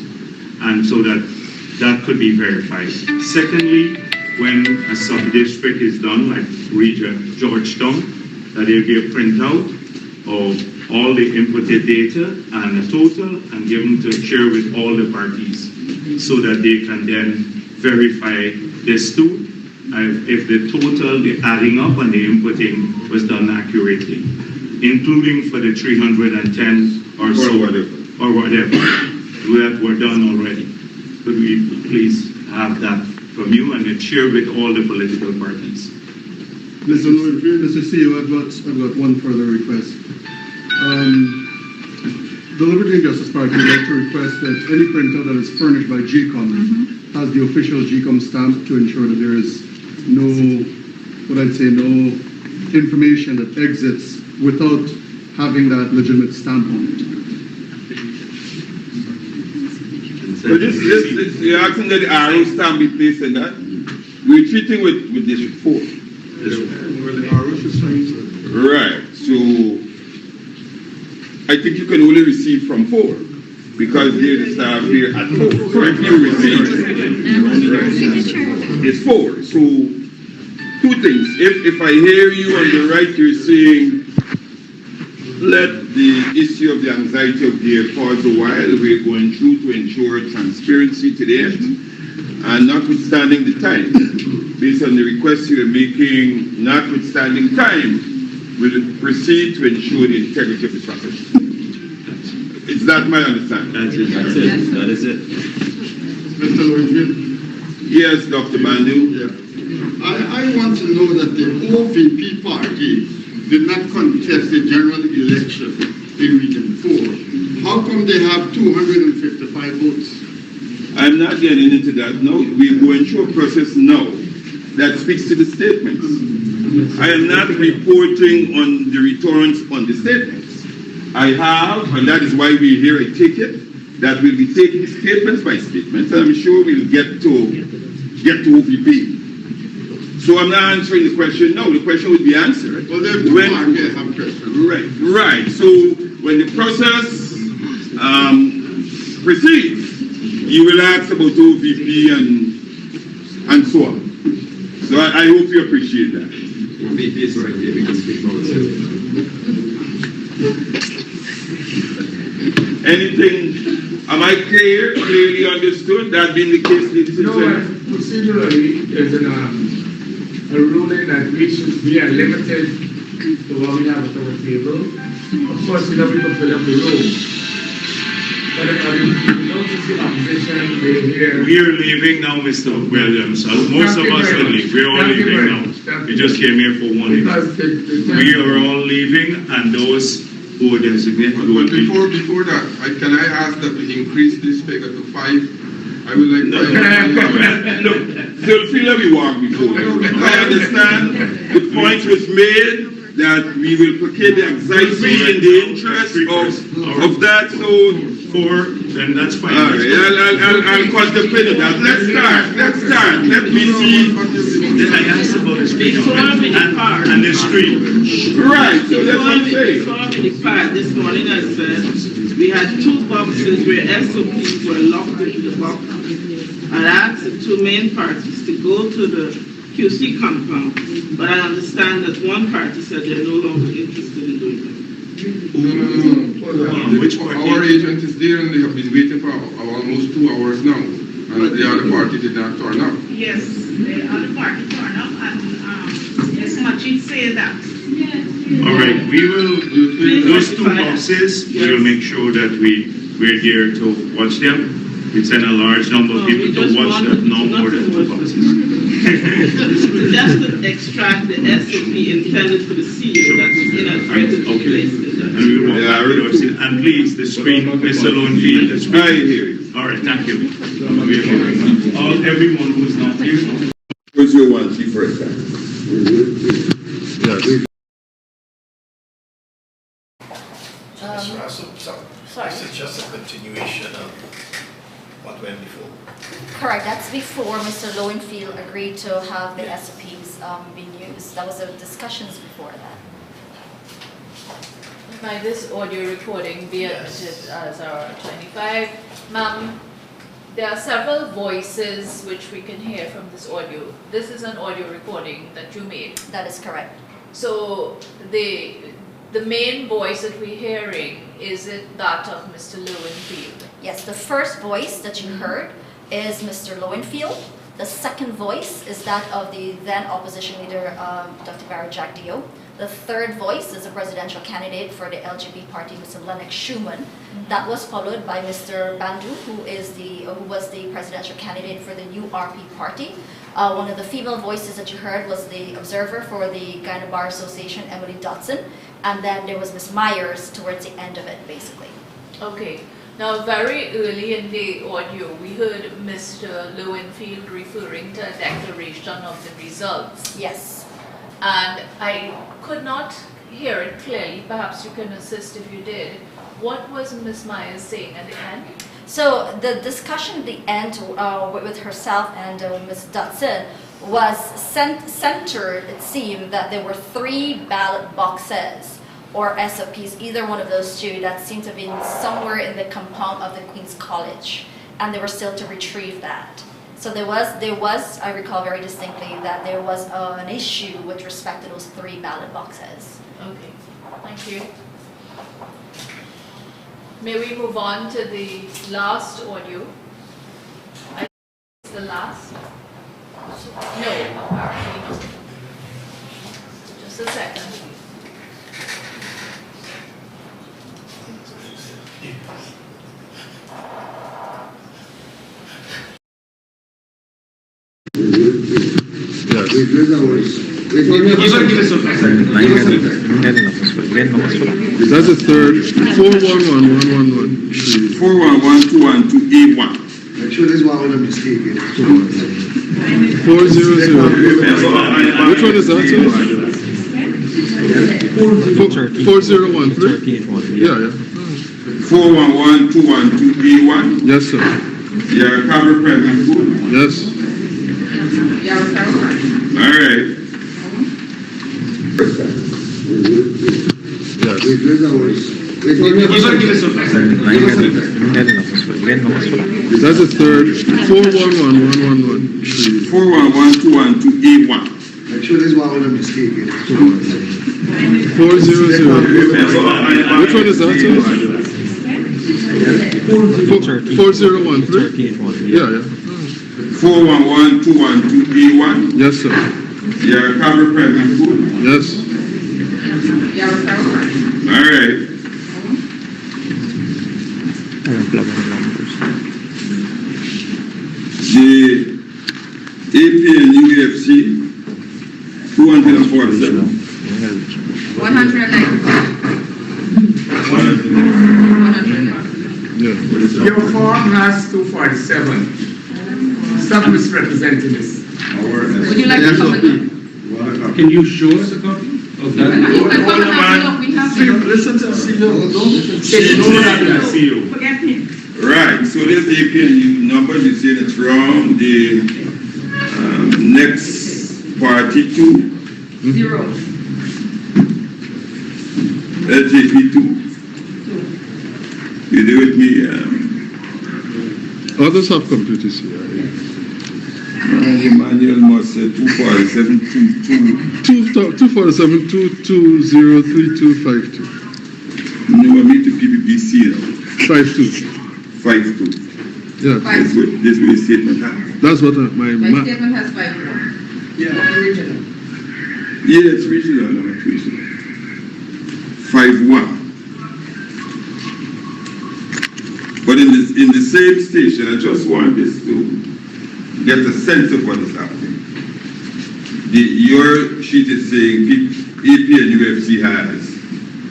and so that could be verified. Secondly, when a sub-district is done, like Region Georgetown, that they give printout of all the inputted data and the total and give them to share with all the parties so that they can then verify this too, if the total, the adding up and the inputting was done accurately, including for the 310 or so, or whatever, that were done already. Could we please have that from you and then share with all the political parties? Mr. CEO, I've got one further request. The Liberty and Justice Party would like to request that any printout that is furnished by GCOM has the official GCOM stamp to ensure that there is no information that exits without having that legitimate stamp on it. So you're asking that the arrow stamp be placed in that? We're treating with District 4. Where the arrow should sign. Right. So I think you can only receive from 4 because there's a staff here at 4. Correct. You receive. It's 4. So 2 things. If I hear you on the right, you're saying let the issue of the anxiety of the pause a while. We're going through to ensure transparency to the end, and notwithstanding the time, based on the request you're making, notwithstanding time, will proceed to ensure the integrity of the process. Is that my understanding? That's it. That's it. That is it. Mr. Lowenfield? Yes, Dr. Bandu. Yeah. I want to know that the OVP party did not contest the general election in Region 4. How come they have 255 votes? I'm not getting into that now. We're going through a process now that speaks to the statements. I am not reporting on the returns on the statements. I have, and that is why we're here, a ticket that will be taking statements by statements, and I'm sure we'll get to OVP. So I'm not answering the question now. The question will be answered. Well, there's two markets have questions. Right. So when the process proceeds, you will ask about OVP and so on. So I hope you appreciate that. OVP is right here. We can speak about it. Anything? Am I clearly understood? That being the case, ladies and gentlemen? Procedurally, there's a ruling that we should be limited to what we have at our table. Of course, we know people fill up the room. But if you notice the opposition, we are leaving now, Mr. Williams. Most of us are leaving. We're all leaving now. We just came here for 1 year. We are all leaving, and those who are designated will leave. Before that, can I ask that we increase this figure to 5? I would like to... Look, Zulfila, we walked before. I understand the point was made that we will placate the anxiety in the interest of that, so... Then that's fine. All right, I'll contemplate that. Let's start. Let me see. Then I asked about the street and the street. Right, so that's what I'm saying. This morning I said we had 2 boxes where SOPs were locked into the box. I asked the 2 main parties to go to the QC compound, but I understand that one party said they're no longer interested in doing that. Our agent is there and they have been waiting for almost 2 hours now. And the other party did not turn up. Yes, the other party turned up and yes, Machi say that. All right, we will, those 2 boxes, we will make sure that we're there to watch them. We send a large number of people to watch that, no more than 2 boxes. Just to extract the SOP intended for the seal that was inadvertently placed in that. And we will walk back and please, the screen, Mr. Lowenfield, the screen. I hear you. All right, thank you. Everyone who's not here. Who's your one, Chief First? Yes. Sorry. This is just a continuation of what went before. Correct, that's before Mr. Lowenfield agreed to have the SOPs being used. That was the discussions before that. By this audio recording be admitted as our 25. Ma'am, there are several voices which we can hear from this audio. This is an audio recording that you made. That is correct. So the main voice that we're hearing, is it that of Mr. Lowenfield? Yes, the first voice that you heard is Mr. Lowenfield. The second voice is that of the then opposition leader, Dr. Barry Jack Dio. The third voice is a presidential candidate for the LGB party, Mr. Lennox Schumann. That was followed by Mr. Bandu, who was the presidential candidate for the URP party. One of the female voices that you heard was the observer for the Guyana Bar Association, Emily Dotson. And then there was Ms. Myers towards the end of it, basically. Okay. Now, very early in the audio, we heard Mr. Lowenfield referring to a declaration of the results. Yes. And I could not hear it clearly. Perhaps you can assist if you did. What was Ms. Myers saying at the end? So the discussion at the end with herself and Ms. Dotson was centered, it seemed, that there were 3 ballot boxes or SOPs, either one of those 2, that seemed to have been somewhere in the compound of the Queen's College, and they were still to retrieve that. So there was, I recall very distinctly, that there was an issue with respect to those 3 ballot boxes. Okay, thank you. May we move on to the last audio? I think it's the last. No, apparently not. Just a second. That's the third. 411-111. 411-212-A1. Actually, this one was a mistake. 400. Which one is that, sir? 4013. Yeah. 411-212-A1. Yes, sir. Your cover present food? Yes. All right. That's the third. 411-111. 411-212-A1. Actually, this one was a mistake. 400. Which one is that, sir? 4013. Yeah. 411-212-A1. Yes, sir. Your cover present food? Yes. All right. The AP and UFC 247. 190. Your form has 247. Stop misrepresenting this. Would you like to comment? Can you show us a copy of that? You can come and have a look. We have it. Listen to the CEO. Forget him. Right, so this APNU number, you see it's wrong. The next party 2. 0. LJP 2. You do with me? Others have computers here. Emmanuel must say 247 247 2203252. You want me to PPBC now? 52. 52. Yeah. This way statement happens. That's what my statement has 51. Yeah. Original. Yeah, it's regional. No, it's regional. 5-1. But in the same station, I just want this to get a sense of what is happening. Your sheet is saying AP and UFC has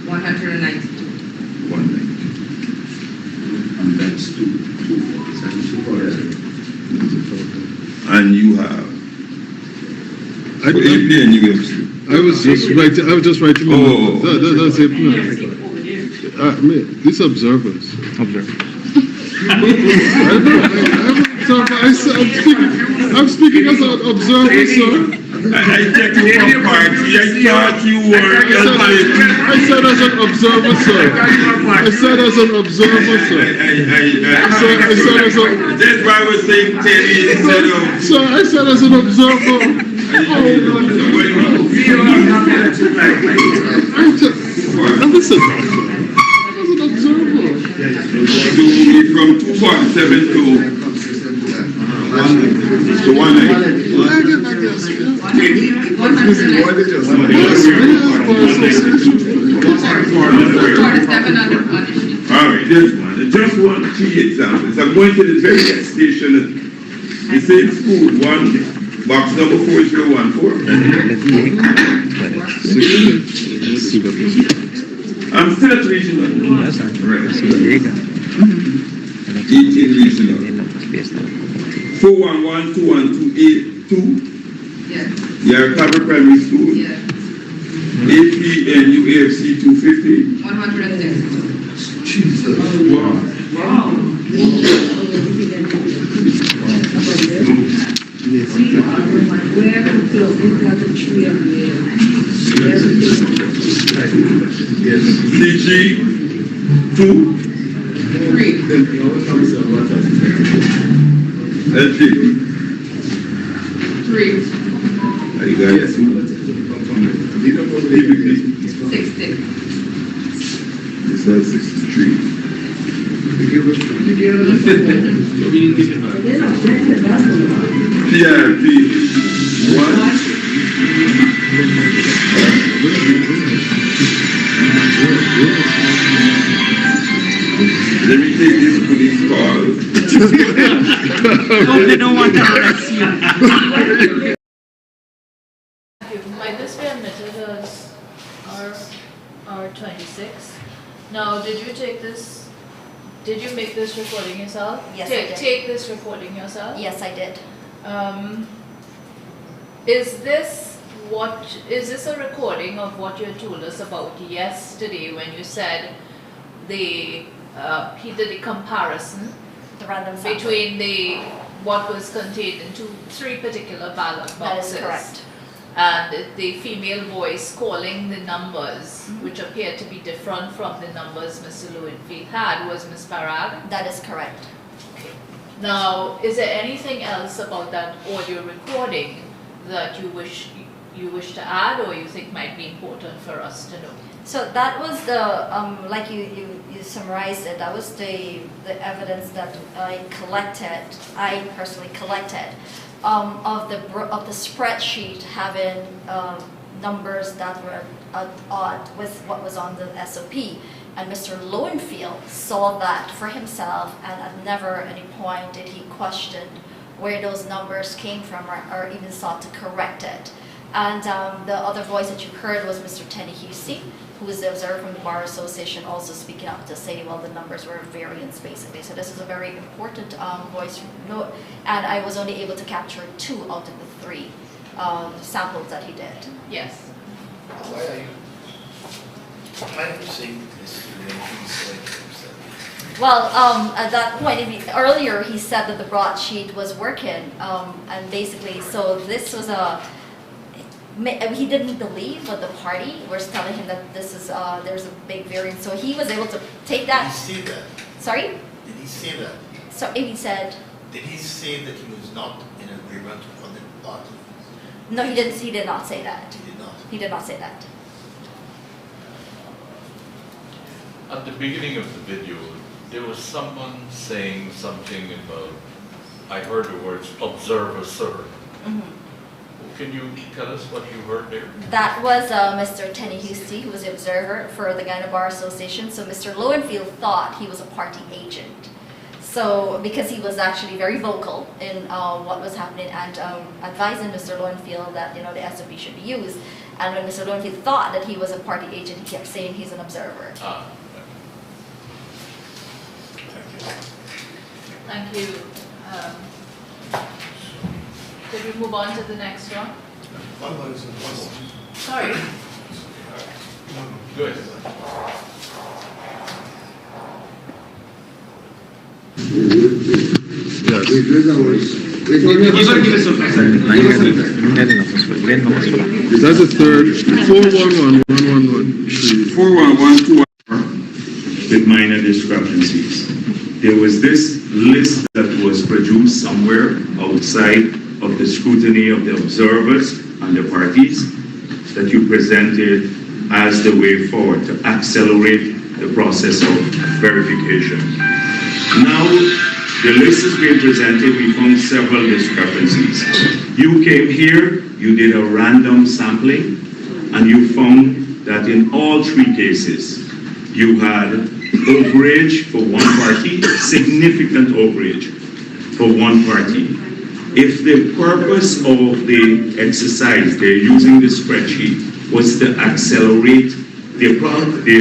192. 192. And that's 247. And you have AP and UFC. I was just writing. Oh. That's it. These observers. I'm speaking as an observer, sir. I checked you for party. I thought you were. I said as an observer, sir. That's why I was saying 10 instead of. Sir, I said as an observer. Listen. As an observer. So from 247 to 190. Alright, this one. Just one key examples. I'm going to the very next station. The same school, box number 4014. I'm still at regional. Right. 18 regional. 411-212-A2. Yeah. Your cover primary school. Yeah. AP and UAFC 250. 106. Jesus. Wow. CG 2. 3. LJP 3. I got it. 60. This has 63. PRP 1. Let me take this police call. Hope they don't want to arrest you. Might this be admitted as R26? Now, did you take this? Did you make this recording yourself? Yes, I did. Take this recording yourself? Yes, I did. Is this a recording of what you told us about yesterday when you said he did a comparison The random sample. between what was contained in three particular ballot boxes? That is correct. And the female voice calling the numbers, which appeared to be different from the numbers Mr. Lowenfield had, was Ms. Barag? That is correct. Now, is there anything else about that audio recording that you wish to add, or you think might be important for us to know? So that was the, like you summarized it, that was the evidence that I personally collected of the spreadsheet having numbers that were at odd with what was on the SOP. And Mr. Lowenfield saw that for himself, and at never any point did he question where those numbers came from or even sought to correct it. And the other voice that you heard was Mr. Tenney-Husey, who is the observer from the Bar Association, also speaking up to say, well, the numbers were variance basically. So this is a very important voice note, and I was only able to capture 2 out of the 3 samples that he did. Yes. Why are you saying this relations? Well, at that point, earlier he said that the broadsheet was working, and basically, so this was he didn't believe what the party was telling him that this is there's a big variance. So he was able to take that. Did he say that? Sorry? Did he say that? So he said. Did he say that he was not in agreement on the party? No, he didn't. He did not say that. He did not. He did not say that. At the beginning of the video, there was someone saying something about, I heard the words observer, sir. Mm-hmm. Can you tell us what you heard there? That was Mr. Tenney-Husey, who was the observer for the Guyana Bar Association. So Mr. Lowenfield thought he was a party agent. So, because he was actually very vocal in what was happening and advising Mr. Lowenfield that, you know, the SOP should be used. And when Mr. Lowenfield thought that he was a party agent, he kept saying he's an observer. Thank you. Could we move on to the next one? One more. Sorry. Good. Is that the third? 411111. 4112 with minor discrepancies. There was this list that was produced somewhere outside of the scrutiny of the observers and the parties that you presented as the way forward to accelerate the process of verification. Now, the list is being presented, we found several discrepancies. You came here, you did a random sampling, and you found that in all 3 cases, you had overage for one party, significant overage for one party. If the purpose of the exercise, they're using the spreadsheet, was to accelerate the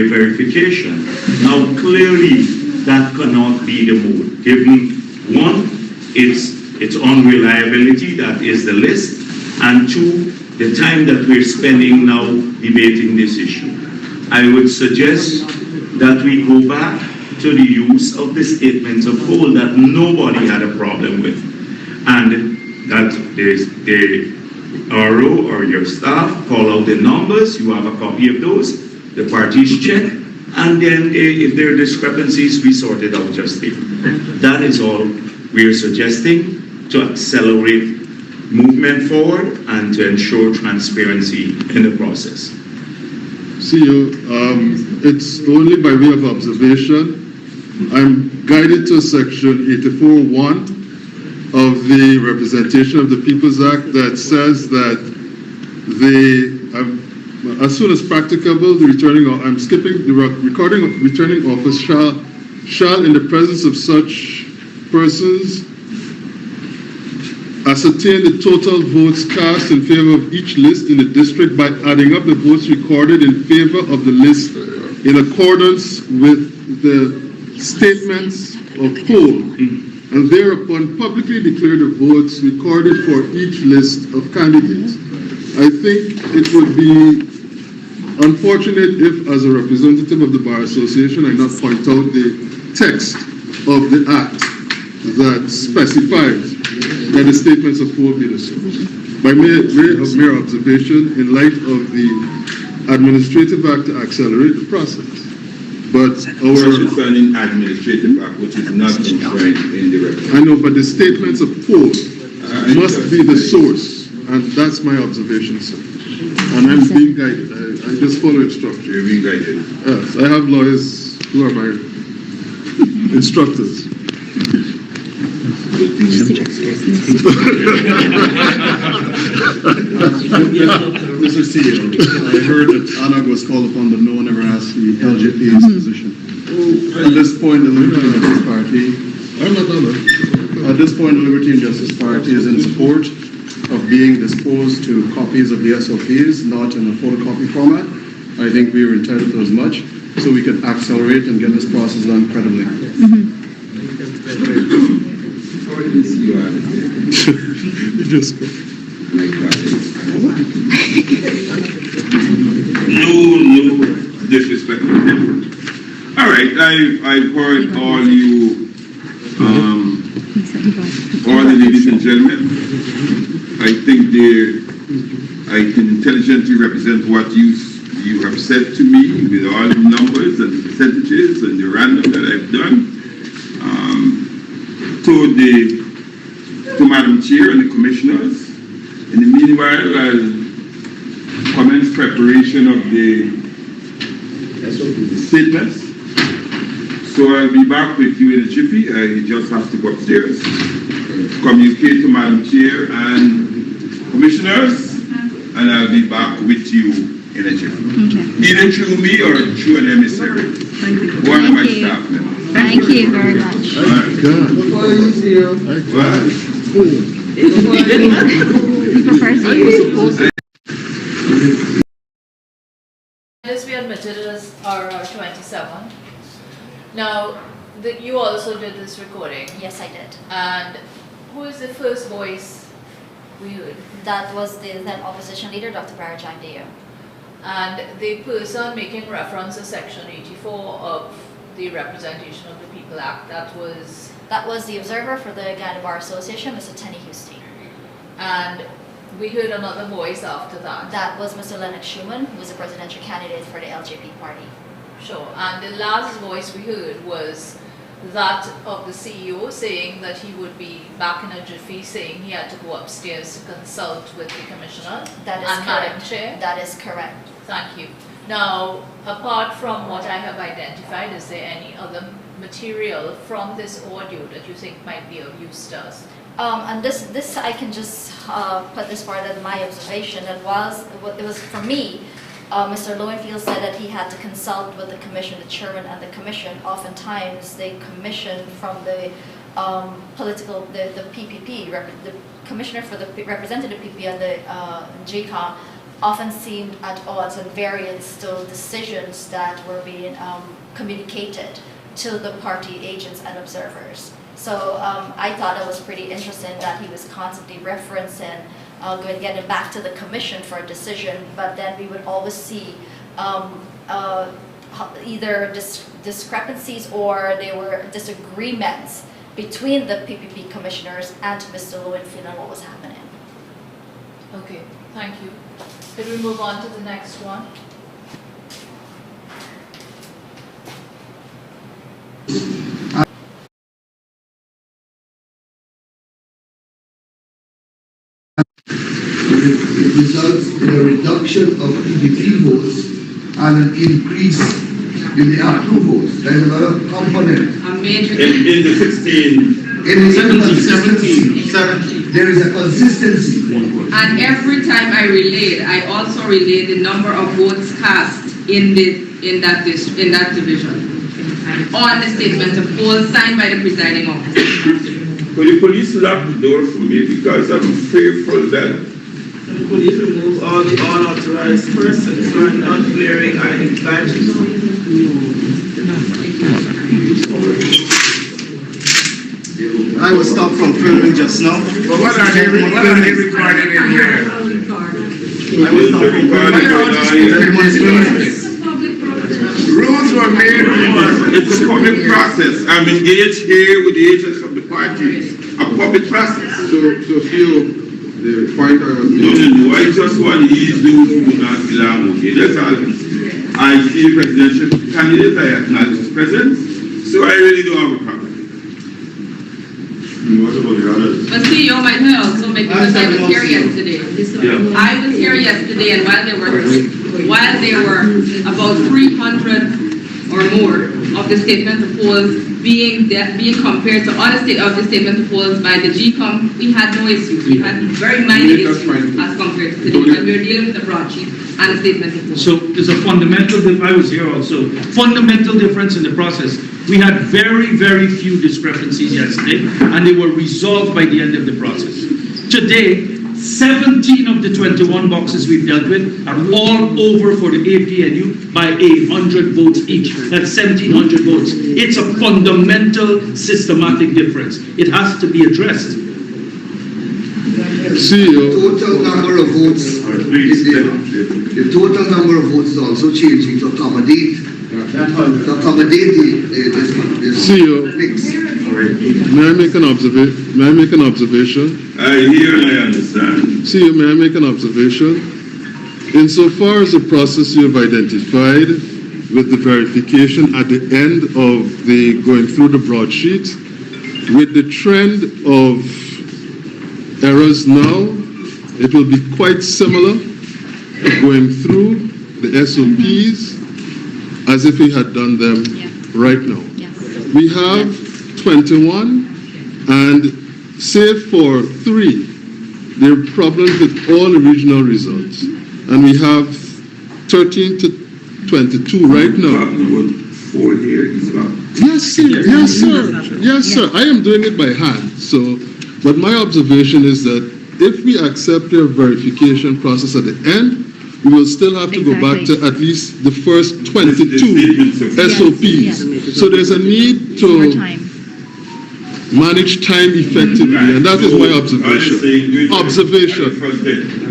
verification, now clearly that cannot be the mode, given one, its unreliability, that is the list, and 2, the time that we're spending now debating this issue. I would suggest that we go back to the use of the statements of whole that nobody had a problem with, and that the RO or your staff call out the numbers, you have a copy of those, the parties check, and then if there are discrepancies, we sort it out just there. That is all we are suggesting to accelerate movement forward and to ensure transparency in the process. See you. It's only by way of observation. I'm guided to section 84.1 of the Representation of the People's Act that says that as soon as practicable, the returning office shall, in the presence of such persons ascertain the total votes cast in favor of each list in the district by adding up the votes recorded in favor of the list in accordance with the statements of poll, and thereupon publicly declare the votes recorded for each list of candidates. I think it would be unfortunate if, as a representative of the Bar Association, I not point out the text of the act that specifies that the statements of poll be the source. By way of mere observation, in light of the Administrative Act to accelerate the process. But It's an administrative act which is not enshrined in the record. I know, but the statements of poll must be the source, and that's my observation, sir. And I'm being guided. I just follow instructions. You're being guided. Yes, I have lawyers who are my instructors. Mr. CEO, I heard that Anna was called upon, but no one ever asked the LJP's position. At this point, the Liberty and Justice Party, at this point, the Liberty and Justice Party is in support of being disposed to copies of the SOPs, not in a photocopy format. I think we are entitled to as much, so we can accelerate and get this process done credibly. No disrespect. All right, I've heard all the ladies and gentlemen. I think I can intelligently represent what you have said to me with all the numbers and the percentages and the random that I've done. To Madam Chair and the Commissioners. In the meanwhile, I'll commence preparation of the statements. So I'll be back with you in a jiffy. I just have to go upstairs, communicate to Madam Chair and Commissioners, and I'll be back with you in a jiffy. Okay. Either through me or through an emissary. One of my staff members. Thank you very much. As we admitted as RR 27. Now, you also did this recording. Yes, I did. And who is the first voice we heard? That was the then opposition leader, Dr. Barajang Deo. And the person making reference to Section 84 of the Representation of the People Act, that was the observer for the Ghana Bar Association, Mr. Tenny Houston. And we heard another voice after that. That was Mr. Lennox Schumann, who was a presidential candidate for the LJP party. Sure. And the last voice we heard was that of the CEO saying that he would be back in a jiffy, saying he had to go upstairs to consult with the Commissioner. That is and correct. Madam Chair. That is correct. Thank you. Now, apart from what I have identified, is there any other material from this audio that you think might be of use to us? And this I can just put this part as my observation. It was for me. Mr. Lowenfield said that he had to consult with the commission, the chairman, and the commission. Oftentimes, the commission from the the PPP, the commissioner for the representative PPP and the JCOM, often seemed at odds and variance to decisions that were being communicated to the party agents and observers. So I thought it was pretty interesting that he was constantly referencing getting back to the commission for a decision, but then we would always see either discrepancies or there were disagreements between the PPP commissioners and Mr. Lowenfield on what was happening. Okay, thank you. Could we move on to the next one? It results in a reduction of PPP votes and an increase in the approved votes. There is another component. A major in the 16. In the 17. There is a consistency. And every time I relayed, I also relayed the number of votes cast in that division. on the statement of falls signed by the presiding officer. Could the police lock the door for me because I'm fearful that The police remove all the unauthorized persons who are not clearing ID badges. I was stopped from filming just now. But what are they recording in here? I was stopped from filming. rules were made for it's a public process. I'm engaged here with the agents of the party. A public process. So feel the fighter. No, I just want to ease those who do not belong. Okay, that's all. I see presidential candidate. I acknowledge his presence. So I really don't have a problem. What about the others? But CEO might also make because I was here yesterday. Yeah. I was here yesterday, and while there were about 300 or more of the statement of polls being compared to other of the statement of polls by the GCOM, we had no issues. We had very minor issues as compared to today when we were dealing with the broadsheet and the statement of polls. So there's a fundamental, I was here also, fundamental difference in the process. We had very, very few discrepancies yesterday, and they were resolved by the end of the process. Today, 17 of the 21 boxes we've dealt with are all over for the APNU by 100 votes each. That's 1,700 votes. It's a fundamental systematic difference. It has to be addressed. The total number of votes, the total number of votes is also changing to accommodate this CEO, mix. may I make an observation? I hear and I understand. CEO, may I make an observation? Insofar as the process you have identified with the verification at the end of the going through the broadsheet, with the trend of errors now, it will be quite similar going through the SOPs as if we had done them right now. We have 21, and save for 3, there are problems with all original results. And we have 13 to 22 right now. Yes, sir. Yes, sir. Yes, sir. I am doing it by hand. So, but my observation is that if we accept their verification process at the end, we will still have to go back to at least the first 22 SOPs. So there's a need to manage time effectively, and that is my observation.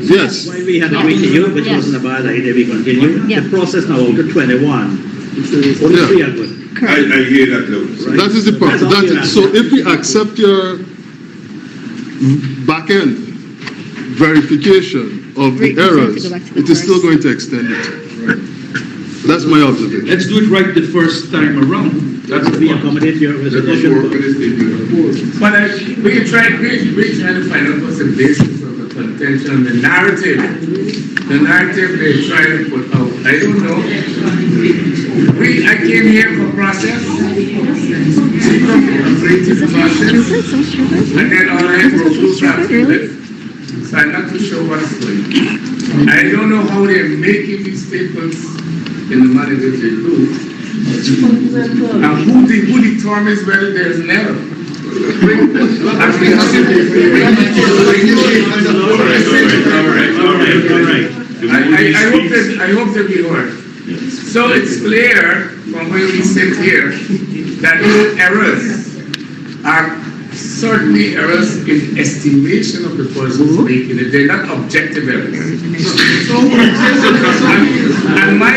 Yes. Why we had agreed to you, which wasn't a bad idea, we continue. The process now over 21. Only 3 are good. I hear that now. That is the part. So if we accept your back-end verification of the errors, it is still going to extend it. That's my observation. Let's do it right the first time around. That's we accommodate your resolution. But we're trying to find out what's the basis of the contention, the narrative. The narrative they're trying to put out. I don't know. I came here for process. Completed process. And then all I wrote was after it. So I'm not too sure what's going on. I don't know how they're making these statements in the manner that they do. Now, who determines whether there's an error? I hope that we heard. So it's clear from where we sit here that these errors are certainly errors in estimation of the persons making it. They're not objective errors. And my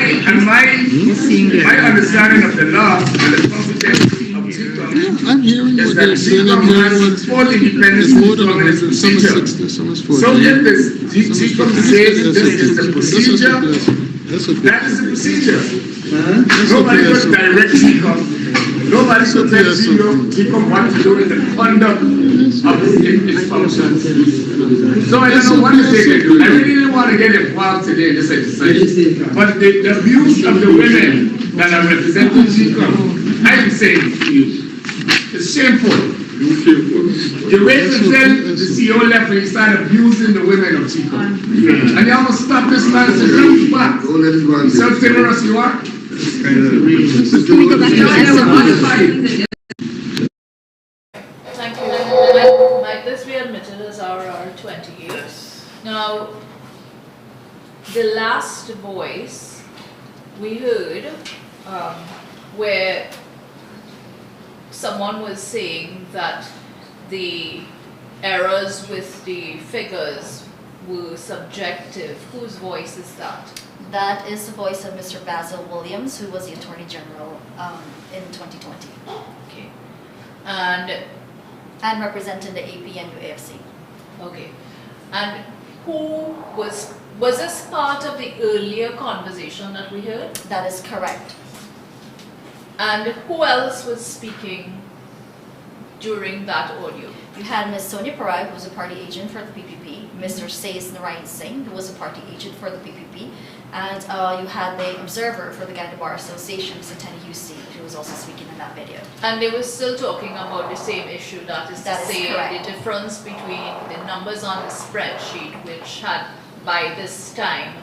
understanding of the law and the competency of GCOM is that GCOM has full independence in determining its procedure. So if GCOM says this is the procedure, that is the procedure. Nobody could direct GCOM. Nobody could tell GCOM what to do in the conduct of its functions. So I don't know what they can do. I really didn't want to get involved today in this exercise. But the views of the women that are representing GCOM, I am saying to you, it's shameful. You wait until the CEO left and he started abusing the women of GCOM. And you almost stop this man and say, come back. So generous you are. Thank you. Might this be admitted as RR 28? Now, the last voice we heard where someone was saying that the errors with the figures were subjective. Whose voice is that? That is the voice of Mr. Basil Williams, who was the Attorney General in 2020. Okay. And representing the AP and UAFC. Okay. And who was this part of the earlier conversation that we heard? That is correct. And who else was speaking during that audio? You had Ms. Sonia Parai, who was a party agent for the PPP, Mr. Sais Narayan Singh, who was a party agent for the PPP, and you had the observer for the Guyana Bar Association, Mr. Tenny Husey, who was also speaking in that video. And they were still talking about the same issue, that is to say correct. the difference between the numbers on the spreadsheet, which had by this time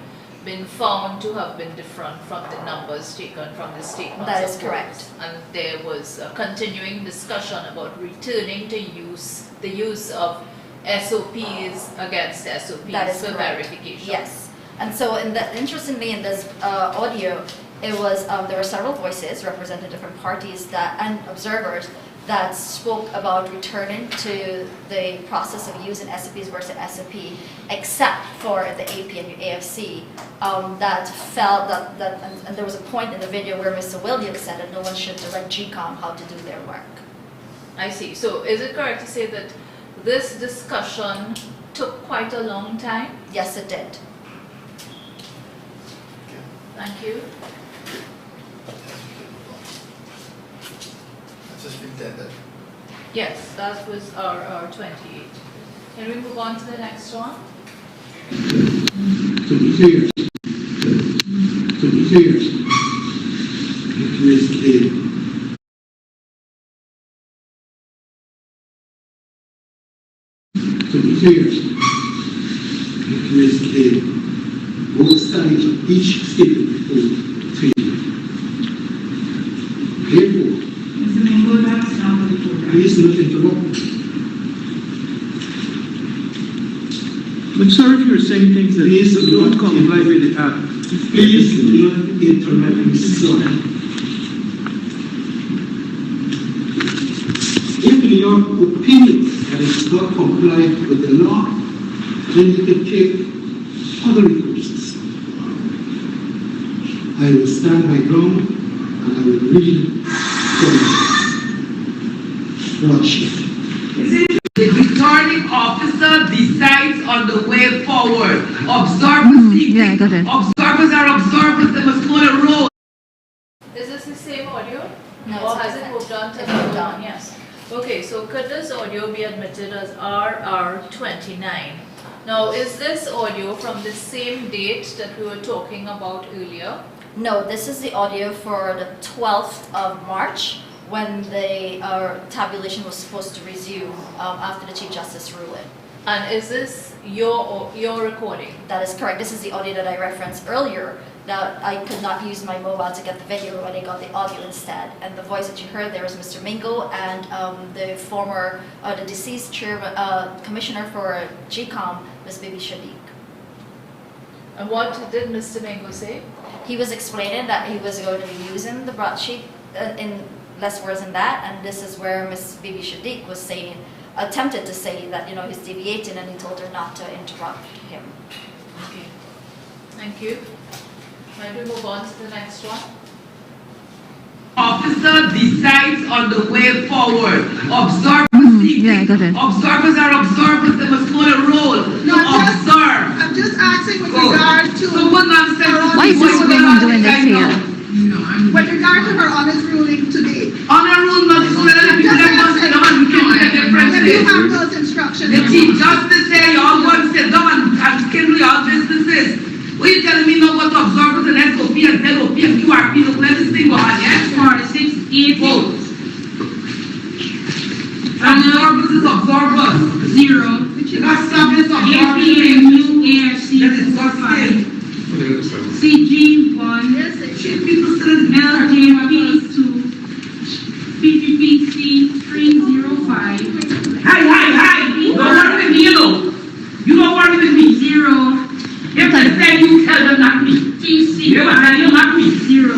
been found to have been different from the numbers taken from the statements. That is of correct. votes. And there was a continuing discussion about returning to the use of SOPs against SOPs That is for correct. verification. Yes. And so interestingly in this audio, it was there were several voices representing different parties and observers that spoke about returning to the process of using SOPs versus SOP, except for the AP and AFC that felt that and there was a point in the video where Mr. Williams said that no one should direct GCOM how to do their work. I see. So is it correct to say that this discussion took quite a long time? Yes, it did. Thank you. Yes, that was our 28. Can we move on to the next one? To be clear, Ms. K. To be clear, Ms. K. Both sides of each statement report 3. Therefore, please not interrupt. I'm sorry if you're saying things that don't comply with the act. Please do not interrupt me, sir. If your opinion that is not complied with the law, then you can take other recourses. I will stand my ground and I will read from broadsheet. The returning officer decides on the way forward. Observers observers are observers, they must know the role. Is this the same audio? No, or it's has it different. moved on to It's the moved on. one? Yes. Okay, so could this audio be admitted as RR29? Now, is this audio from the same date that we were talking about earlier? No, this is the audio for the 12th of March when the tabulation was supposed to resume after the Chief Justice ruling. And is this your recording? That is correct. This is the audio that I referenced earlier, that I could not use my mobile to get the video, but I got the audio instead. And the voice that you heard there was Mr. Mingo and the deceased chairman, commissioner for GCOM, Ms. Bibi Shadiq. And what did Mr. Mingo say? He was explaining that he was going to be using the broadsheet in less words than that, and this is where Ms. Bibi Shadiq was attempted to say that, he's deviating, and he told her not to interrupt him. Okay. Thank you. Might we move on to the next one? Officer decides on the way forward. Observers are observers, they must know the role. Observe. I'm just asking with regard to... So what nonsense? Why is this woman doing this here? With regard to her honest ruling today. Honor rule not so that people that must sit down, we can make a difference. When you have those instructions... The Chief Justice say you all go and sit down and schedule your businesses. What you telling me now about observers and SOP and ZOP and QRP? Look, let this thing go on, yes? 46, 80. Vote. Observers is observers. 0. You got stop this observers. APMU, AFC. That is disgusting. CG1, LJP2, PPPC 305. Hey! Don't worry with me, you know. You don't worry with me. 0. If they say you tell them not me. TC. You know not me. 0.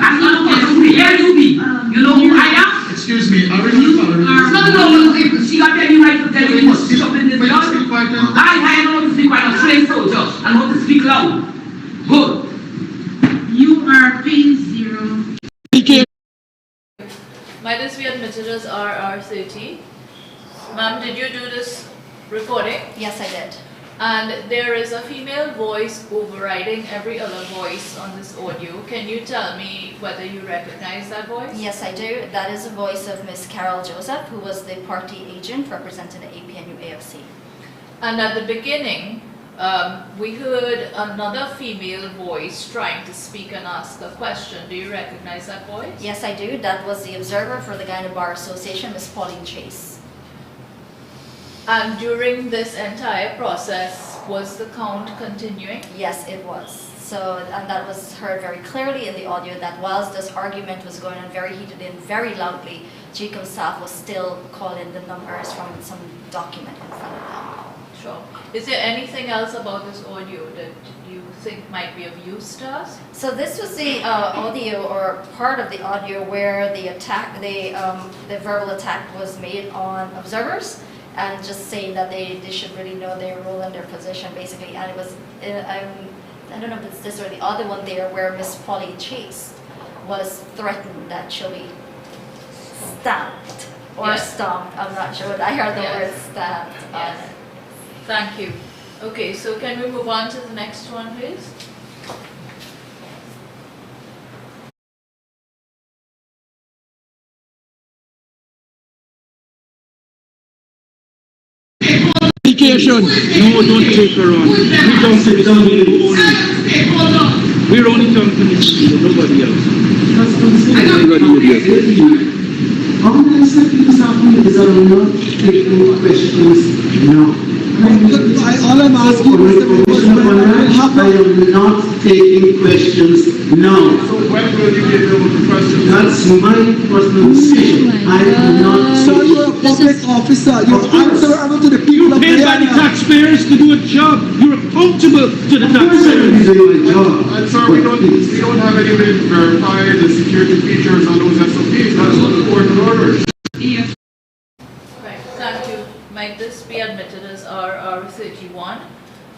I'm not going to be. Here you be. You know who I am? Excuse me, are we No. She got any right to tell you what speak up in this job? I know to speak like a trained soldier. I know to speak loud. Good. You are P0. Might this be admitted as RR30? Ma'am, did you do this recording? Yes, I did. And there is a female voice overriding every other voice on this audio. Can you tell me whether you recognize that voice? Yes, I do. That is the voice of Ms. Carol Joseph, who was the party agent representing the APNU AFC. And at the beginning, we heard another female voice trying to speak and ask a question. Do you recognize that voice? Yes, I do. That was the observer for the Guyana Bar Association, Ms. Pauline Chase. And during this entire process, was the count continuing? Yes, it was. So, and that was heard very clearly in the audio that whilst this argument was going on very heated and very loudly, GCOM staff was still calling the numbers from some document in front of them. Sure. Is there anything else about this audio that you think might be of use to us? So this was the audio, or part of the audio, where the attack, the verbal attack was made on observers, and just saying that they should really know their role and their position, basically. And it was, I don't know if it's this or the other one there, where Miss Pauline Chase was threatened that she'll be stamped or stomped. I'm not sure. I heard the word stamped on it. Thank you. Okay, so can we move on to the next one, please? No, don't take her on. We're only talking to Ms. nobody else. How can I say people start doing this? I'm not taking questions now. All I'm asking is I am not taking questions now. So when will you be able to question? That's my personal decision. I am not. So you're a public officer. You answer to the people. You're paid by the taxpayers to do a job. You're accountable to the taxpayers. And sir, we don't have any way to verify the security features on those SOPs. That's what the court orders. Right, thank you. Might this be admitted as RR31?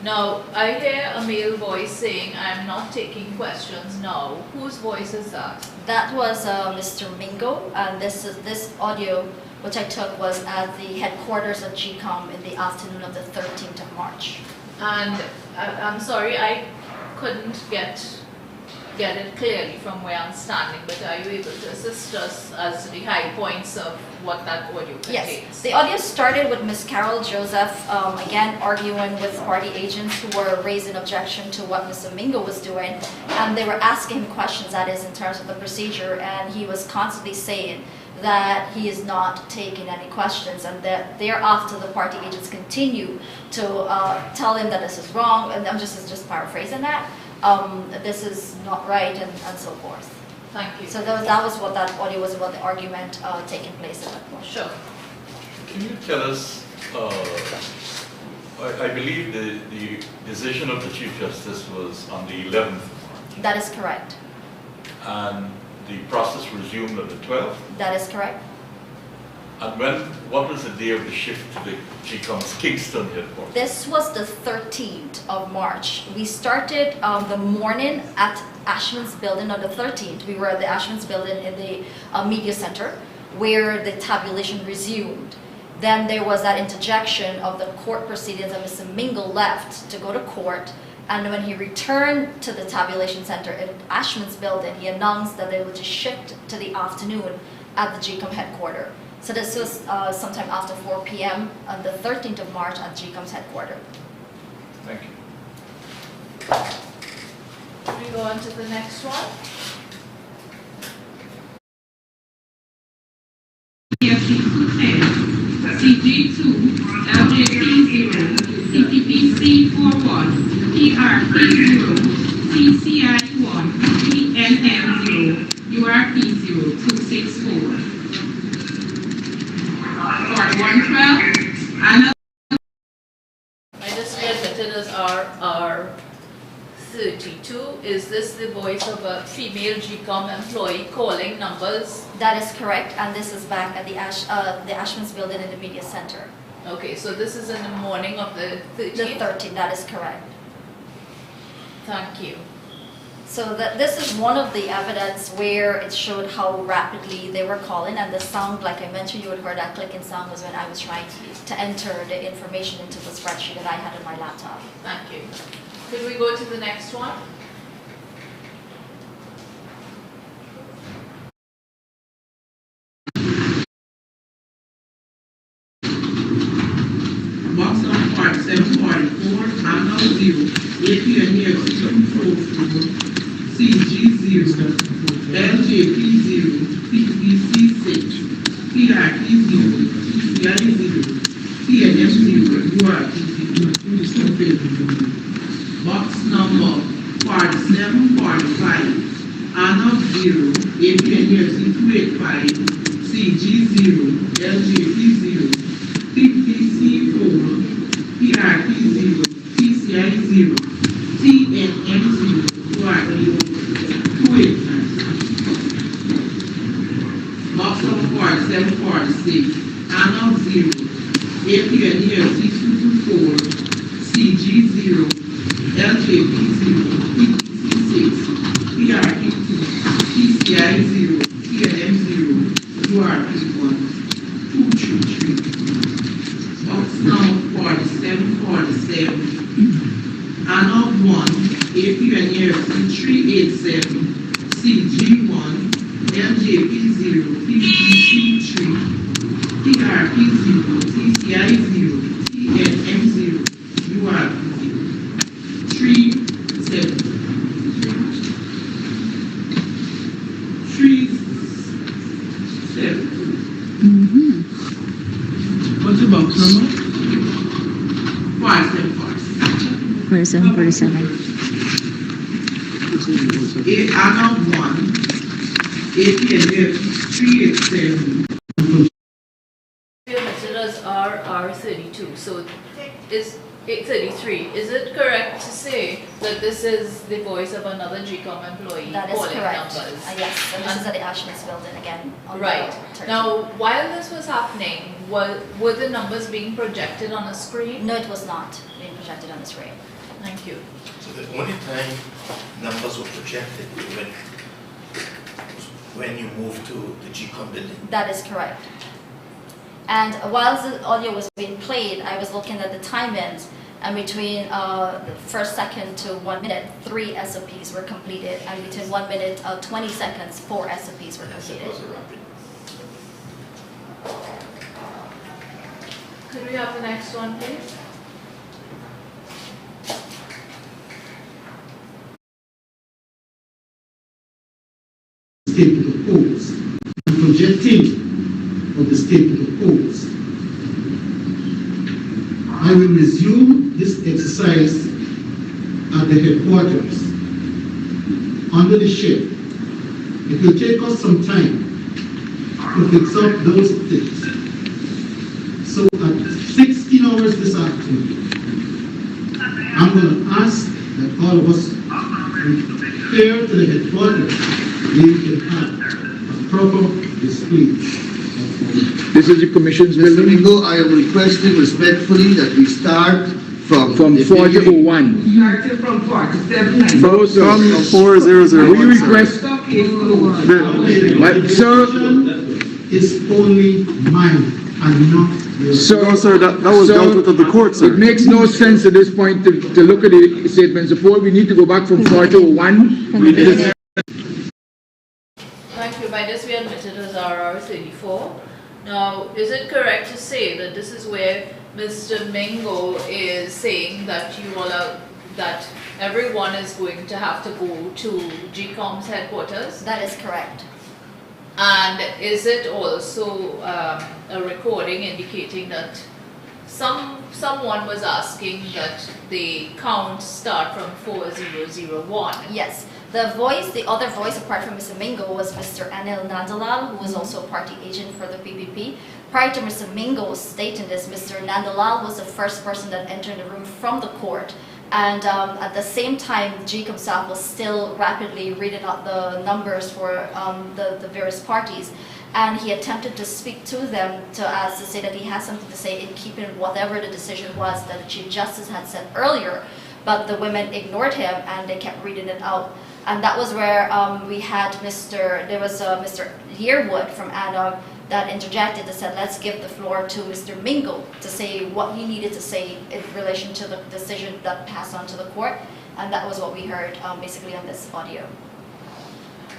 Now, I hear a male voice saying, I'm not taking questions now. Whose voice is that? That was Mr. Mingo, and this audio, which I took, was at the headquarters of GCOM in the afternoon of the 13th of March. And I'm sorry, I couldn't get it clearly from where I'm standing, but are you able to assist us as to the high points of what that audio contains? Yes, the audio started with Ms. Carol Joseph, again arguing with party agents who were raising objection to what Mr. Mingo was doing, and they were asking him questions, that is, in terms of the procedure, and he was constantly saying that he is not taking any questions, and that thereafter the party agents continue to tell him that this is wrong, and I'm just paraphrasing that. This is not right, and so forth. Thank you. So that was what that audio was about, the argument taking place at that point. Sure. Can you tell us, I believe the decision of the Chief Justice was on the 11th. That is correct. And the process resumed on the 12th? That is correct. And what was the day of the shift to the GCOM's Kingston headquarters? This was the 13th of March. We started the morning at Ashman's building on the 13th. We were at the Ashman's building in the media center where the tabulation resumed. Then there was that interjection of the court proceedings, and Mr. Mingo left to go to court. And when he returned to the tabulation center in Ashman's building, he announced that they would just shift to the afternoon at the GCOM headquarters. So this was sometime after 4 p.m. on the 13th of March at GCOM's headquarters. Thank you. We go on to the next one. CG2, LJP0, CTPC 41, PRP 0, CCI 1, PNM 0, URP 0, 264. For 112, Anna. I just admitted as RR32. Is this the voice of a female GCOM employee calling numbers? That is correct, and this is back at the Ashman's building in the media center. Okay, so this is in the morning of the 13th? The 13th, that is correct. Thank you. So this is one of the evidence where it showed how rapidly they were calling, and the sound, like I mentioned, you would heard that clicking sound was when I was trying to enter the information into the spreadsheet that I had on my laptop. Thank you. Could we go to the next one? Box on part 744, Anna 0, APN 244, CG 0, LJP 0, PPC 6, PRP 0, PCI 0, PNM 0, URP 0. Box number 4745, Anna 0, APN 285, CG 0, LJP 0, PPC 4, PRP 0, PCI 0, TNM 0, URP 289. Box number 4746, Anna 0, APN 224, CG 0, LJP 0, PPC 6, PRP 2, PCI 0, TNM 0, URP 1, 233. Box number 4747, Anna 1, APN 387, CG 1, LJP 0, PPC 3, PRP 0, TCI 0, TNM 0, URP 37. What's the box number? 4747. Anna 1, APN 387. Listed as RR32. So is 833. Is it correct to say that this is the voice of another GCOM employee That is calling correct. numbers? Yes, and this is at the Ashman's building again. On Right. the 13th. Now, while this was happening, were the numbers being projected on a screen? No, it was not being projected on the screen. Thank you. So the only time numbers were projected when you moved to the GCOM building. That is correct. And while the audio was being played, I was looking at the time ends, and between the first second to 1 minute, 3 SOPs were completed, and between 1 minute, 20 seconds, 4 SOPs were completed. Could we have the next one, please? Statement of polls and projecting of the statement of polls. I will resume this exercise at the headquarters under the shed. It will take us some time to fix up those things. So at 16 hours this afternoon, I'm going to ask that all of us repair to the headquarters. We can have a proper display. This is the Commission's building. Mr. Mingo, I am requesting respectfully that we start from 4001. Started from 47. Both from 4001. We request, sir, is only mine and not yours. sir, that was dealt with at the court, sir. It makes no sense at this point to look at the statements. Suppose we need to go back from 4001. Thank you. By this we admitted as RR34. Now, is it correct to say that this is where Mr. Mingo is saying that that everyone is going to have to go to GCOM's headquarters? That is correct. And is it also a recording indicating that some someone was asking that the count start from 4001. Yes. The other voice apart from Mr. Mingo was Mr. Anil Nandalal, who was also a party agent for the PPP. Prior to Mr. Mingo stating this, Mr. Nandalal was the first person that entered the room from the court. And at the same time, GCOM staff was still rapidly reading out the numbers for the various parties. And he attempted to speak to them to say that he has something to say in keeping whatever the decision was that the Chief Justice had said earlier. But the women ignored him and they kept reading it out. And that was where we had Mr. Yearwood from ADOG that interjected and said, let's give the floor to Mr. Mingo to say what he needed to say in relation to the decision that passed on to the court. And that was what we heard basically on this audio.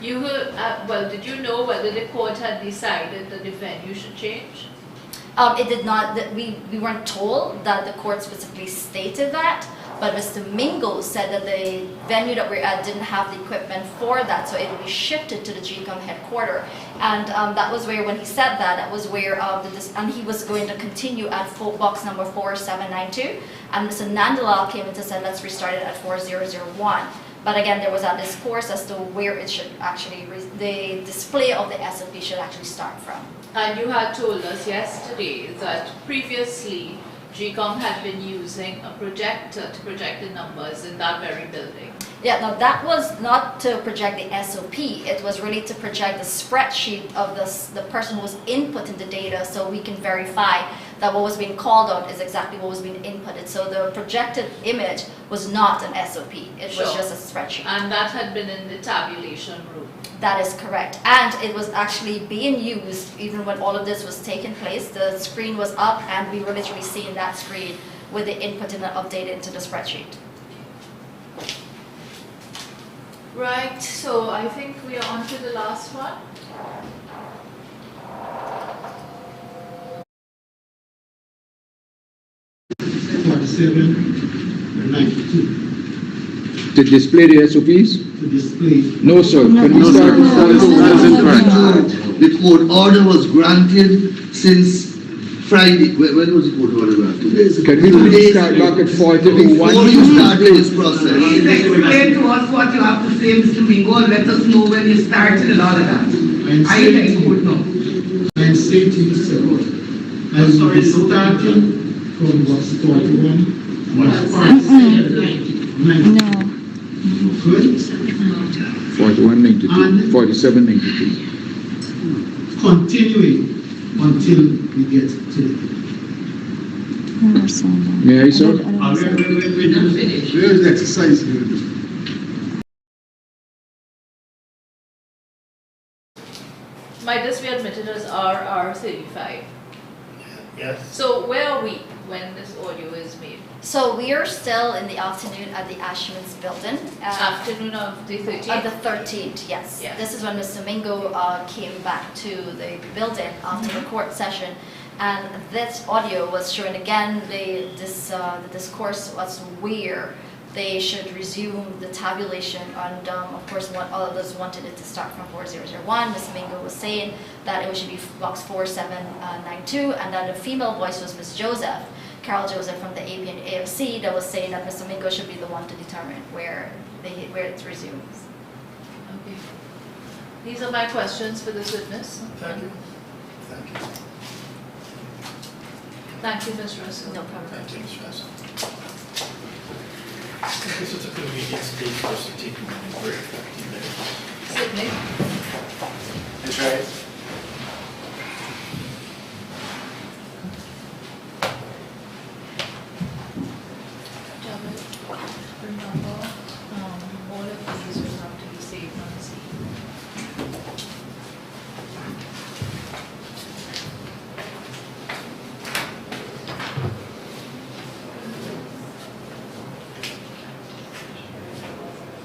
You heard, well, did you know whether the court had decided that the venue should change? It did not. We weren't told that the court specifically stated that. But Mr. Mingo said that the venue that we're at didn't have the equipment for that, so it would be shifted to the GCOM headquarters. And that was where, when he said that, that was where, and he was going to continue at box number 4792. And Mr. Nandalal came in to say, let's restart it at 4001. But again, there was a discourse as to where it should actually, the display of the SOP should actually start from. And you had told us yesterday that previously, GCOM had been using a projector to project the numbers in that very building. Yeah, no, that was not to project the SOP. It was really to project the spreadsheet of the person who was inputting the data so we can verify that what was being called out is exactly what was being inputted. So the projected image was not an SOP. It was just a spreadsheet. And that had been in the tabulation room. That is correct. And it was actually being used even when all of this was taking place. The screen was up and we were literally seeing that screen with the input and updated into the spreadsheet. Right, so I think we are on to the last one. To display the SOPs? To display. No, sir. Can we start The court order was granted since Friday. When was the court order granted? 2 days ago. Can we please start back at 4001? Before you started this process. Please explain to us what you have to say, Mr. Mingo, and let us know when you started and all of that. I think you would know. I am saying to you, sir, I will be starting from box 41. No. Good. 4192, 4792. Continuing until we get to the May I, sir? Where is the exercise here? Might this be admitted as RR35? Yes. So where are we when this audio is made? So we are still in the afternoon at the Ashman's building. Afternoon of the 13th? Of the 13th, yes. Yeah. This is when Mr. Mingo came back to the building after the court session. And this audio was showing again the discourse was where they should resume the tabulation. And of course, all of us wanted it to start from 4001. Ms. Mingo was saying that it should be box 4792, and then the female voice was Ms. Joseph, Carol Joseph from the AP and AFC, that was saying that Mr. Mingo should be the one to determine where it resumes. Okay. These are my questions for this witness. Thank you. Thank you. Thank you, Ms. Russell. No problem. Thank you, Ms. Russell. I think this is a convenient stage for us to take a break, 15 minutes. Sydney. That's right.